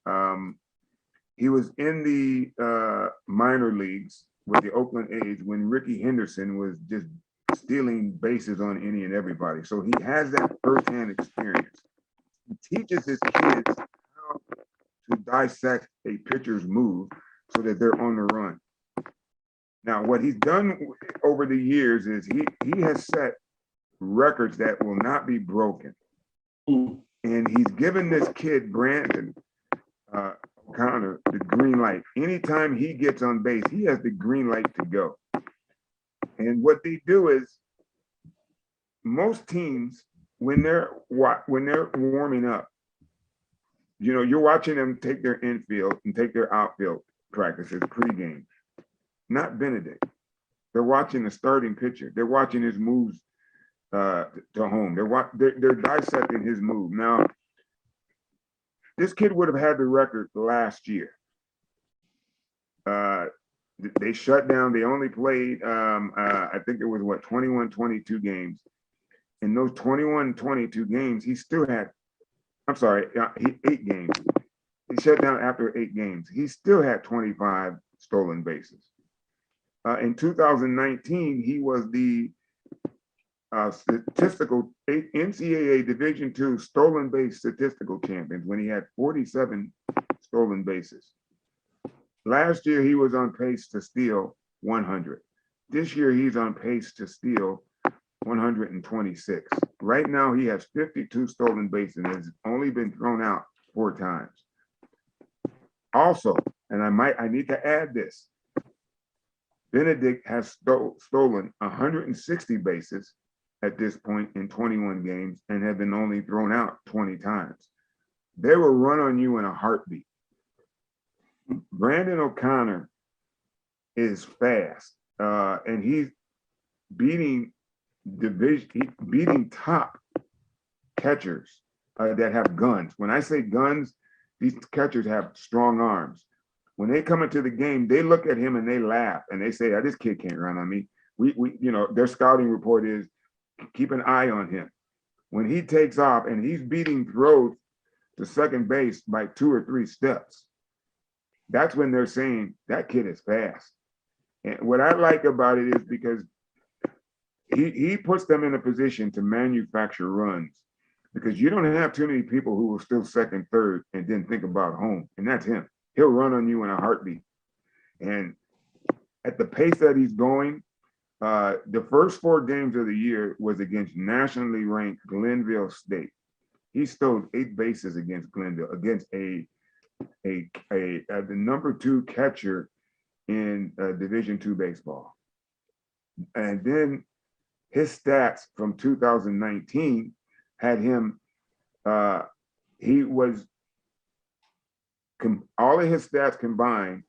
He was in the minor leagues with the Oakland A's when Ricky Henderson was just stealing bases on any and everybody. So he has that firsthand experience. He teaches his kids how to dissect a pitcher's move so that they're on the run. Now, what he's done over the years is he has set records that will not be broken. And he's given this kid, Brandon O'Connor, the green light. Anytime he gets on base, he has the green light to go. And what they do is, most teams, when they're warming up, you know, you're watching them take their infield and take their outfield practices pregame. Not Benedict. They're watching the starting pitcher. They're watching his moves to home. They're dissecting his move. Now, this kid would have had the record last year. They shut down. They only played, I think it was 21, 22 games. In those 21, 22 games, he still had, 8 games. He shut down after 8 games. He still had 25 stolen bases. In 2019, he was the statistical NCAA Division II stolen base statistical champions when he had 47 stolen bases. Last year, he was on pace to steal 100. This year, he's on pace to steal 126. Right now, he has 52 stolen bases and has only been thrown out 4 times. Also, and I need to add this, Benedict has stolen 160 bases at this point in 21 games and have been only thrown out 20 times. They will run on you in a heartbeat. Brandon O'Connor is fast, and he's beating top catchers that have guns. When I say guns, these catchers have strong arms. When they come into the game, they look at him and they laugh and they say, "This kid can't run on me." Their scouting report is, keep an eye on him. When he takes off and he's beating throws to second base by 2 or 3 steps, that's when they're saying that kid is fast. And what I like about it is because he puts them in a position to manufacture runs, because you don't have too many people who will still second, third, and then think about home, and that's him. He'll run on you in a heartbeat. And at the pace that he's going, the first 4 games of the year was against nationally ranked Glenville State. He stole 8 bases against Glenville, against the number 2 catcher in Division II baseball. And then his stats from 2019 had him, all of his stats combined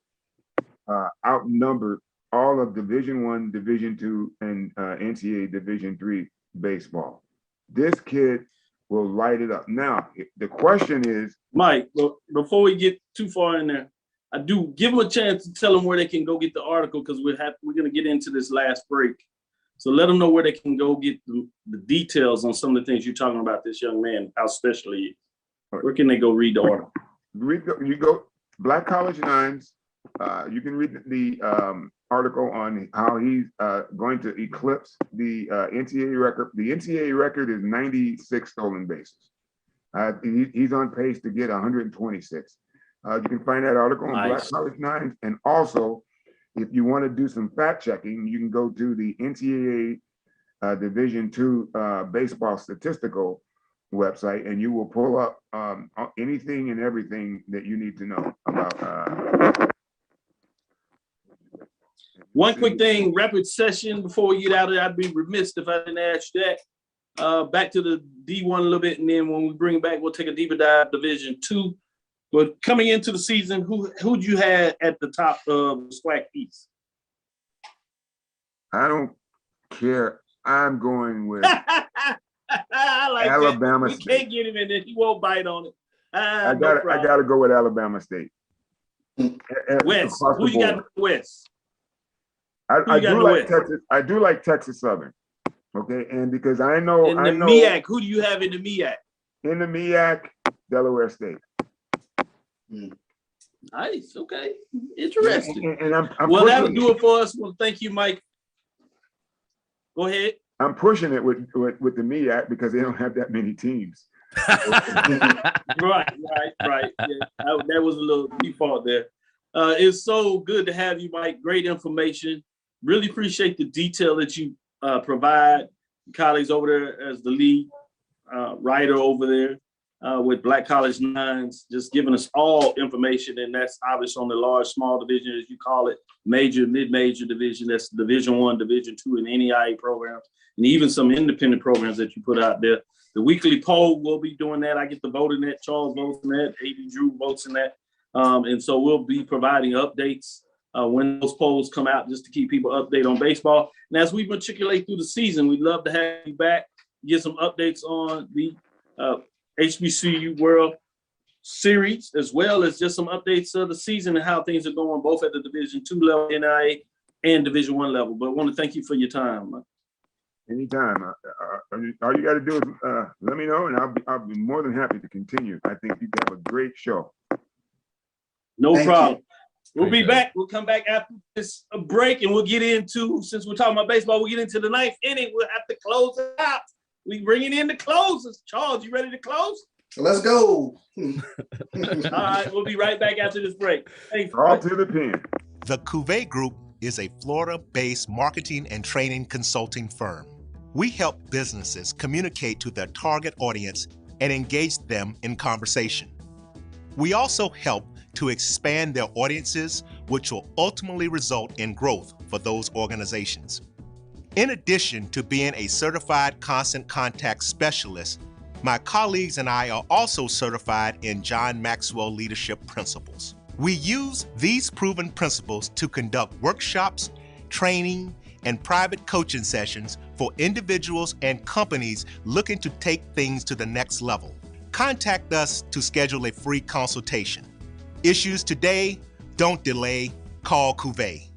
outnumbered all of Division I, Division II, and NCAA Division III baseball. This kid will light it up. Now, the question is, Mike, before we get too far in there, I do give them a chance to tell them where they can go get the article, because we're going to get into this last break. So let them know where they can go get the details on some of the things you're talking about this young man, how special he is. Where can they go read the article? You go Black College Nines. You can read the article on how he's going to eclipse the NCAA record. The NCAA record is 96 stolen bases. He's on pace to get 126. You can find that article on Black College Nines. And also, if you want to do some fact checking, you can go to the NCAA Division II baseball statistical website, and you will pull up anything and everything that you need to know about. One quick thing, rapid session before we get out of there. I'd be remiss if I didn't ask you that. Back to the D1 a little bit, and then when we bring it back, we'll take a deeper dive Division II. But coming into the season, who'd you have at the top of the SWAC East? I don't care. I'm going with I like Alabama that. State. We can't get him in there. He won't bite on it. I got to go with Alabama State. West. Who you got in the West? I do like Texas. I do like Texas Southern. Okay, and because I know MEAC, who do you have in the MEAC? In the MEAC, Delaware State. Nice. Okay. Interesting. And I'm well, that'll pushing do it for us. Well, thank you, Mike. Go ahead. I'm pushing it with the MEAC because they don't have that many teams. Right. Yeah, that was a little default there. It's so good to have you, Mike. Great information. Really appreciate the detail that you provide. Colleagues over there as the lead writer over there with Black College Nines, just giving us all information, and that's obviously on the large, small division, as you call it, major, mid-major division. That's Division I, Division II, and NEIA programs, and even some independent programs that you put out there. The weekly poll, we'll be doing that. I get to vote in that. Charles votes in that. A.B. Drew votes in that. And so we'll be providing updates when those polls come out, just to keep people updated on baseball. And as we matriculate through the season, we'd love to have you back, get some updates on the HBCU World Series, as well as just some updates of the season and how things are going, both at the Division II level, NIA, and Division I level. But I want to thank you for your time. Anytime. All you got to do is let me know, and I'll be more than happy to continue. I think you have a great show. No problem. We'll be back. We'll come back after this break, and we'll get into, since we're talking about baseball, we'll get into the ninth inning. We'll have to close it out. We bringing in the closers. Charles, you ready to close? Let's go. All right, we'll be right back after this break. Thanks. All to the pen. The Cuvée Group is a Florida-based marketing and training consulting firm. We help businesses communicate to their target audience and engage them in conversation. We also help to expand their audiences, which will ultimately result in growth for those organizations. In addition to being a certified constant contact specialist, my colleagues and I are also certified in John Maxwell Leadership Principles. We use these proven principles to conduct workshops, training, and private coaching sessions for individuals and companies looking to take things to the next level. Contact us to schedule a free consultation. Issues today, don't delay, call Cuvée.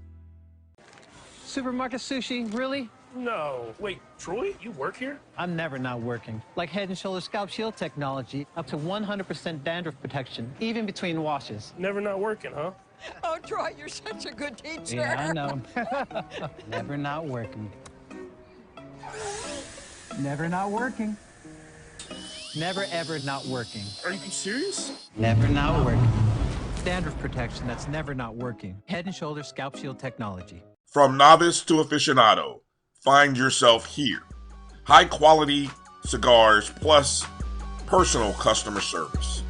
Supermarket sushi, really? No. Wait, Troy, you work here? I'm never not working. Like Head & Shoulders Scalp Shield technology, up to 100% dandruff protection, even between washes. Never not working, huh? Oh, Troy, you're such a good teacher. Yeah, I know. Never not working. Never not working. Never, ever not working. Are you serious? Never not working. Dandruff protection that's never not working. Head & Shoulders Scalp Shield technology. From novice to aficionado, find yourself here. High quality cigars plus personal customer service.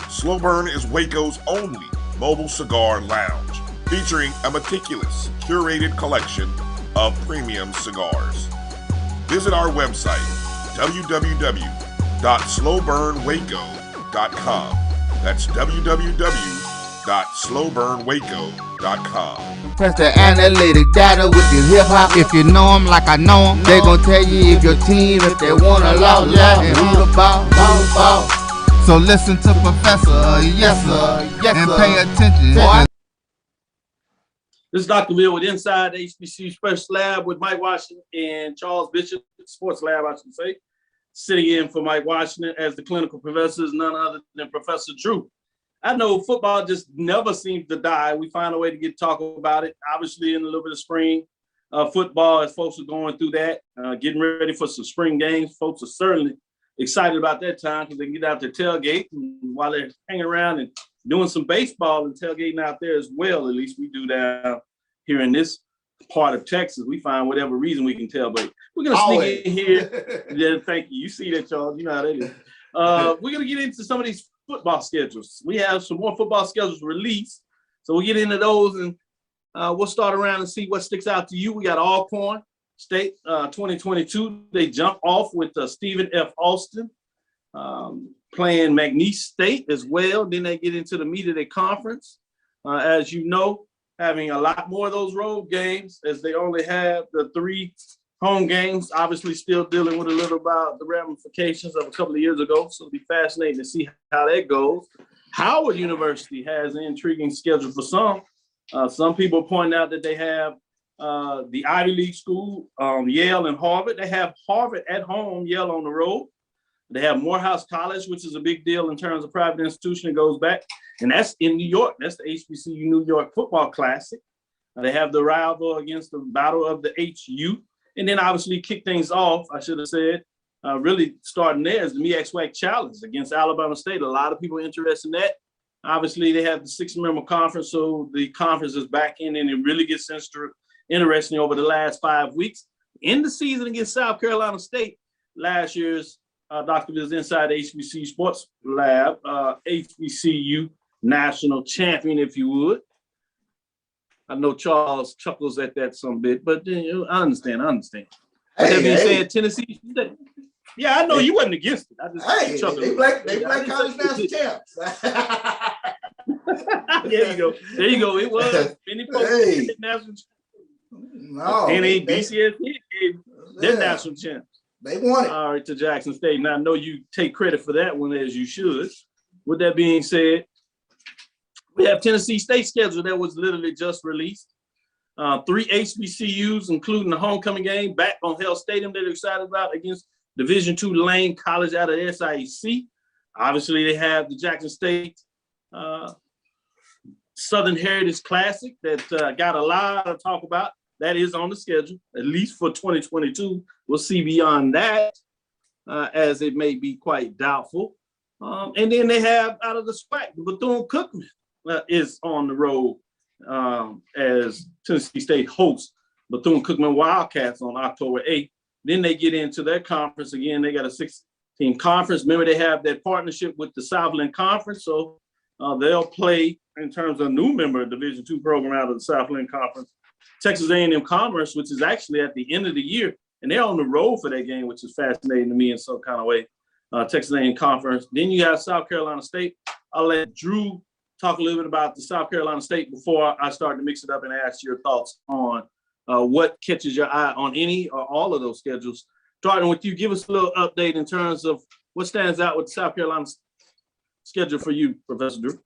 Slow Burn is Waco's only mobile cigar lounge, featuring a meticulous, curated collection of premium cigars. Visit our website, www.slowburnwaco.com. That's www.slowburnwaco.com. Press the analytic data with your hip hop. If you know them like I know them, they gon' tell you if your team, if they want to law, and who the ball. So listen to Professor, yes sir, and pay attention. This is Dr. Bill with Inside the HBCU Sports Lab with Mike Washington and Charles Bishop, Sports Lab, I should say, sitting in for Mike Washington as the clinical professor is none other than Professor Drew. I know football just never seems to die. We find a way to get talk about it. Obviously, in a little bit of spring football, as folks are going through that, getting ready for some spring games, folks are certainly excited about that time because they can get out there tailgate while they're hanging around and doing some baseball and tailgating out there as well. At least we do down here in this part of Texas. We find whatever reason we can tailgate. We're going to sneak in here. Yeah, thank you. You see that, Charles. You know how that is. We're going to get into some of these football schedules. We have some more football schedules released. So we'll get into those and we'll start around and see what sticks out to you. We got Alcorn State 2022. They jump off with Stephen F. Austin playing McNeese State as well. Then they get into the meat of their conference. As you know, having a lot more of those road games as they only have the 3 home games, obviously still dealing with a little about the ramifications of a couple of years ago. So it'll be fascinating to see how that goes. Howard University has an intriguing schedule for some. Some people point out that they have the Ivy League school, Yale and Harvard. They have Harvard at home, Yale on the road. They have Morehouse College, which is a big deal in terms of private institution. It goes back, and that's in New York. That's the HBCU New York Football Classic. They have the rival against the Battle of the HU. And then obviously kick things off, I should have said, really starting there is the MEAC Challenge against Alabama State. A lot of people interested in that. Obviously, they have the 6-member conference, so the conference is back in, and it really gets interesting over the last 5 weeks. In the season against South Carolina State, last year's Dr. Viz inside the HBCU Sports Lab, HBCU national champion, if you would. I know Charles chuckles at that some bit, but I understand. Tennessee State. Yeah, I know you wasn't against it. I just chuckled. They black college national champs. There you go. It was many folks national. No, BCSN gave their national champs. They won it. All right, to Jackson State. Now I know you take credit for that one, as you should. With that being said, we have Tennessee State schedule that was literally just released. 3 HBCUs, including the homecoming game back on Hell Stadium that they're excited about against Division II Lane College out of SIEC. Obviously, they have the Jackson State Southern Heritage Classic that got a lot to talk about. That is on the schedule, at least for 2022. We'll see beyond that, as it may be quite doubtful. And then they have out of the SWAC, the Bethune-Cookman is on the road as Tennessee State hosts Bethune-Cookman Wildcats on October 8th. Then they get into their conference again. They got a 16 conference. Remember, they have that partnership with the Southland Conference, so they'll play in terms of a new member of Division II program out of the Southland Conference. Texas A&M Commerce, which is actually at the end of the year, and they're on the road for that game, which is fascinating to me in some kind of way. Texas A&M Conference. Then you got South Carolina State. I'll let Drew talk a little bit about the South Carolina State before I start to mix it up and ask your thoughts on what catches your eye on any or all of those schedules. Starting with you, give us a little update in terms of what stands out with the South Carolina schedule for you, Professor Drew.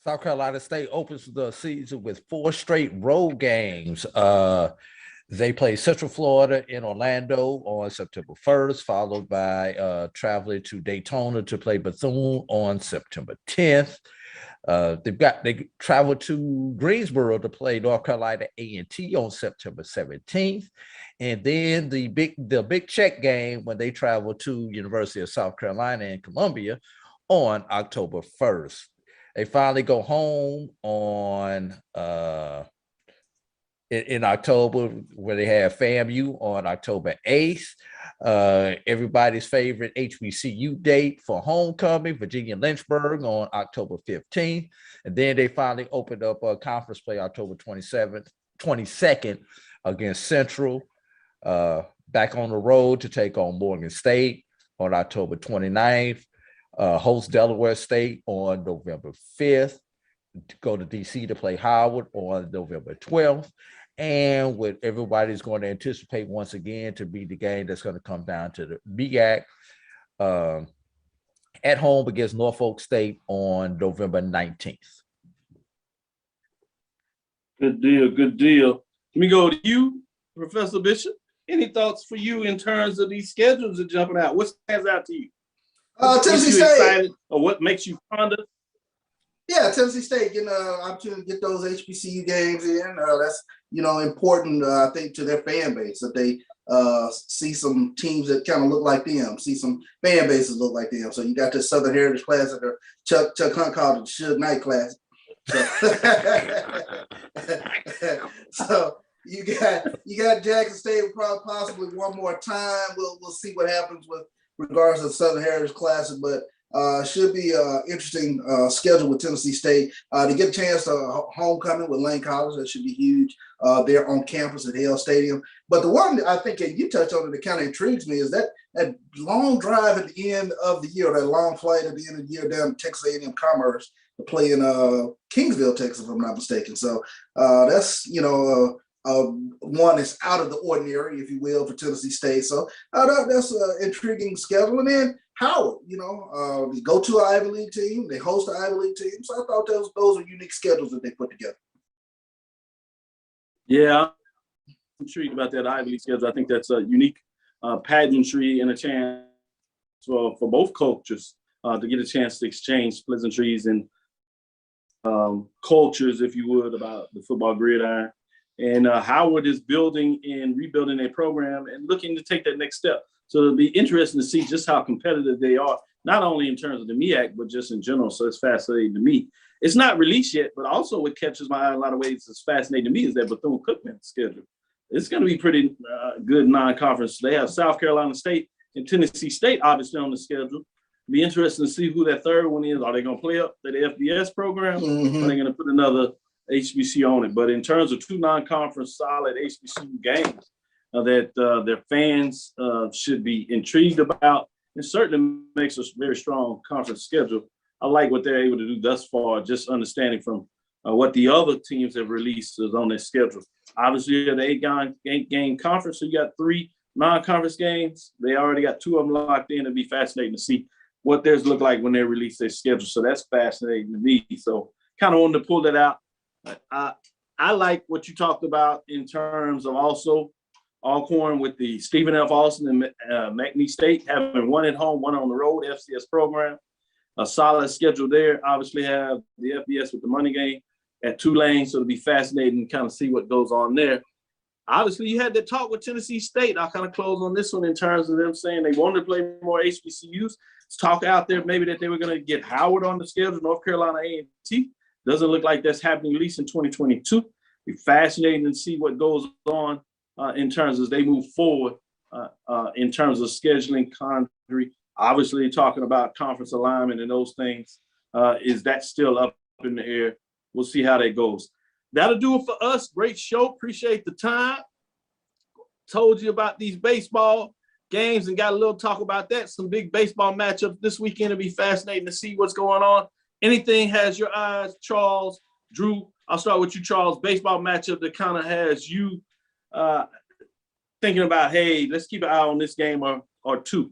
South Carolina State opens the season with 4 straight road games. They play Central Florida in Orlando on September 1st, followed by traveling to Daytona to play Bethune on September 10th. They travel to Greensboro to play North Carolina A&T on September 17th. And then the big check game when they travel to University of South Carolina in Columbia on October 1st. They finally go home on in October, where they have FAMU on October 8th. Everybody's favorite HBCU date for homecoming, Virginia Lynchburg on October 15th. And then they finally opened up a conference play October 22nd against Central. Back on the road to take on Morgan State on October 29th. Host Delaware State on November 5th. Go to DC to play Howard on November 12th. And what everybody's going to anticipate once again to be the game that's going to come down to the MEAC at home against Norfolk State on November 19th. Good deal. Let me go to you, Professor Bishop. Any thoughts for you in terms of these schedules that are jumping out? What stands out to you? Tennessee State. Or what makes you ponder? Yeah, Tennessee State getting an opportunity to get those HBCU games in. That's important, I think, to their fan base, that they see some teams that kind of look like them, see some fan bases look like them. So you got this Southern Heritage Classic, or Chuck Hunt called it the Suge Knight Classic. So you got Jackson State possibly one more time. We'll see what happens with regards to the Southern Heritage Classic, but should be interesting schedule with Tennessee State. To get a chance to homecoming with Lane College, that should be huge. They're on campus at Hale Stadium. But the one I think you touched on that kind of intrigues me is that long drive at the end of the year, that long flight at the end of the year down to Texas A&M Commerce to play in Kingsville, Texas, if I'm not mistaken. So that's one that's out of the ordinary, if you will, for Tennessee State. So that's an intriguing schedule. And then Howard, they go to an Ivy League team, they host an Ivy League team. So I thought those are unique schedules that they put together. Yeah, I'm intrigued about that Ivy League schedule. I think that's a unique pageantry and a chance for both coaches to get a chance to exchange pleasantries and cultures, if you would, about the football gridiron. And Howard is building and rebuilding their program and looking to take that next step. So it'll be interesting to see just how competitive they are, not only in terms of the MEAC, but just in general. So it's fascinating to me. It's not released yet, but also what catches my eye in a lot of ways is fascinating to me is that Bethune-Cookman schedule. It's going to be pretty good non-conference. They have South Carolina State and Tennessee State obviously on the schedule. Be interesting to see who that third one is. Are they going to play up to the FBS program? Mm-hmm. Or are they going to put another HBCU on it? But in terms of two non-conference solid HBCU games that their fans should be intrigued about, it certainly makes a very strong conference schedule. I like what they're able to do thus far, just understanding from what the other teams have released is on their schedule. Obviously, you have the eight-game conference, so you got 3 non-conference games. They already got 2 of them locked in. It'd be fascinating to see what theirs look like when they release their schedule. So that's fascinating to me. So kind of wanted to pull that out. I like what you talked about in terms of also Alcorn with the Stephen F. Austin and McNeese State having 1 at home, 1 on the road, FCS program. A solid schedule there. Obviously have the FBS with the money game at Tulane, so it'll be fascinating to kind of see what goes on there. Obviously, you had that talk with Tennessee State. I'll kind of close on this one in terms of them saying they wanted to play more HBCUs. Let's talk out there maybe that they were going to get Howard on the schedule, North Carolina A&T. Doesn't look like that's happening, at least in 2022. Be fascinating to see what goes on in terms as they move forward in terms of scheduling country. Obviously, talking about conference alignment and those things, is that still up in the air? We'll see how that goes. That'll do it for us. Great show. Appreciate the time. Told you about these baseball games and got a little talk about that. Some big baseball matchups this weekend. It'll be fascinating to see what's going on. Anything has your eyes, Charles, Drew? I'll start with you, Charles. Baseball matchup that kind of has you thinking about, hey, let's keep an eye on this game or two.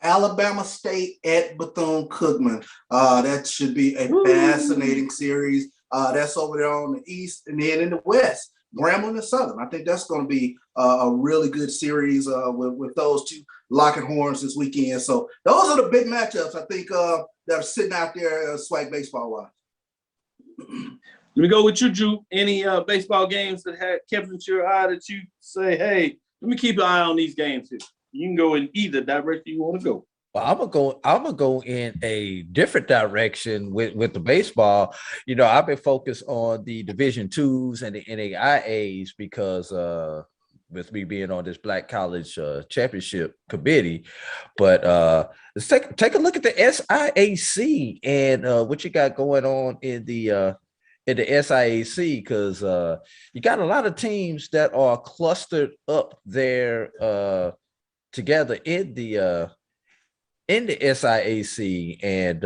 Alabama State at Bethune-Cookman. That should be a fascinating series. That's over there on the east, and then in the west, Grambling and Southern. I think that's going to be a really good series with those two locking horns this weekend. So those are the big matchups, I think, that are sitting out there swag baseball-wise. Let me go with you, Drew. Any baseball games that had kept into your eye that you say, hey, let me keep an eye on these games here? You can go in either direction you want to go. Well, I'm gonna go in a different direction with the baseball. You know, I've been focused on the Division IIs and the NAIAs because with me being on this Black College Championship committee. But let's take a look at the SIAC and what you got going on in the SIAC, because you got a lot of teams that are clustered up there together in the SIAC, and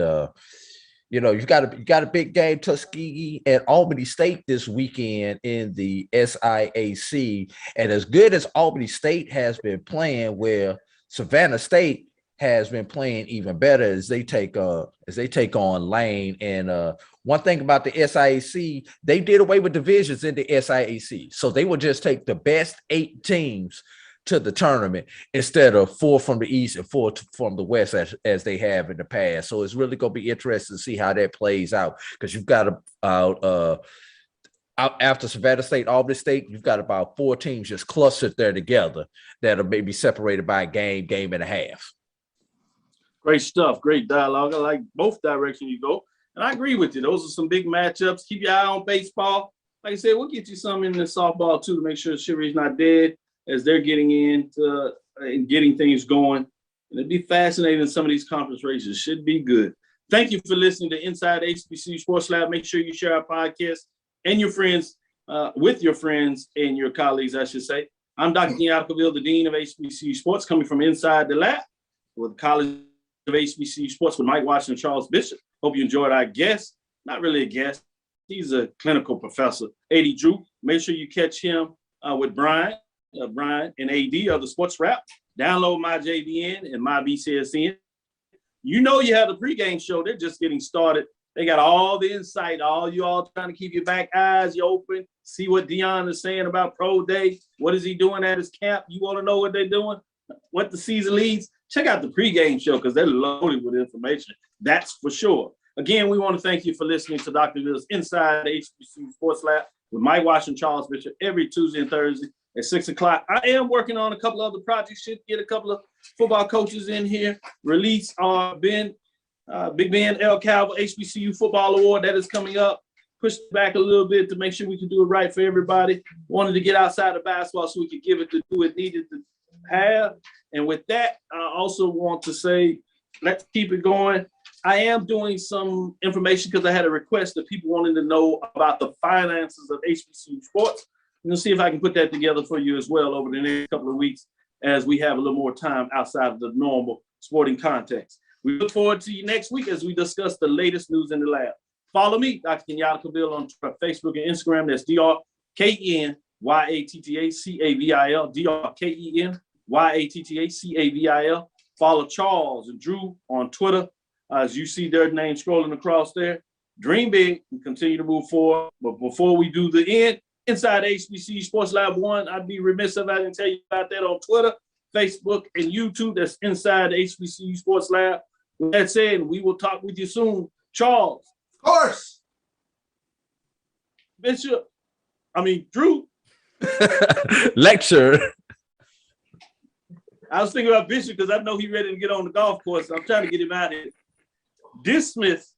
you know, you got a big game, Tuskegee and Albany State this weekend in the SIAC, and as good as Albany State has been playing, where Savannah State has been playing even better as they take on Lane. And one thing about the SIAC, they did away with divisions in the SIAC, so they will just take the best 8 teams to the tournament instead of 4 from the east and 4 from the west as they have in the past. So it's really going to be interesting to see how that plays out, because you've got after Savannah State, Albany State, you've got about 4 teams just clustered there together that are maybe separated by a game and a half. Great stuff. Great dialogue. I like both directions you go. And I agree with you. Those are some big matchups. Keep your eye on baseball. Like I said, we'll get you some in the softball too to make sure the Chivalry's not dead as they're getting into and getting things going. And it'd be fascinating. Some of these conference races should be good. Thank you for listening to Inside HBCU Sports Lab. Make sure you share our podcast and your friends with your friends and your colleagues, I should say. I'm Dr. Dean Alcaville, the Dean of HBCU Sports, coming from inside the lab with the College of HBCU Sports with Mike Washington and Charles Bishop. Hope you enjoyed our guest. Not really a guest. He's a clinical professor. A.D. Drew, make sure you catch him with Brian and AD of the Sports Wrap. Download my JVN and my BCSN. You know you have the pregame show. They're just getting started. They got all the insight, all you all trying to keep your back eyes open, see what Dion is saying about Pro Day. What is he doing at his camp? You want to know what they're doing, what the season leads? check out the pregame show because they're loaded with information. That's for sure. Again, we want to thank you for listening to Dr. Ville's Inside the HBCU Sports Lab with Mike Wash and Charles Bishop every Tuesday and Thursday at 6 o'clock. I am working on a couple other projects. Should get a couple of football coaches in here. Release our Big Ben L. Calver HBCU Football Award. That is coming up. Push it back a little bit to make sure we can do it right for everybody. Wanted to get outside of basketball so we could give it the do it needed to have. And with that, I also want to say, let's keep it going. I am doing some information because I had a request that people wanted to know about the finances of HBCU sports. I'm going to see if I can put that together for you as well over the next couple of weeks as we have a little more time outside of the normal sporting context. We look forward to you next week as we discuss the latest news in the lab. Follow me, Dr. Kenyatta Cavill, on Twitter, Facebook, and Instagram. That's DrKenyattacavil, DrKenyattacavil. Follow Charles and Drew on Twitter. As you see their name scrolling across there. Dream big and continue to move forward. But before we do the end, inside HBCU Sports Lab 1, I'd be remiss if I didn't tell you about that on Twitter, Facebook, and YouTube. That's inside HBCU Sports Lab. With that said, we will talk with you soon. Charles. Of course. Drew. Lecture. I was thinking about Bishop because I know he's ready to get on the golf course. I'm trying to get him out here. Dismiss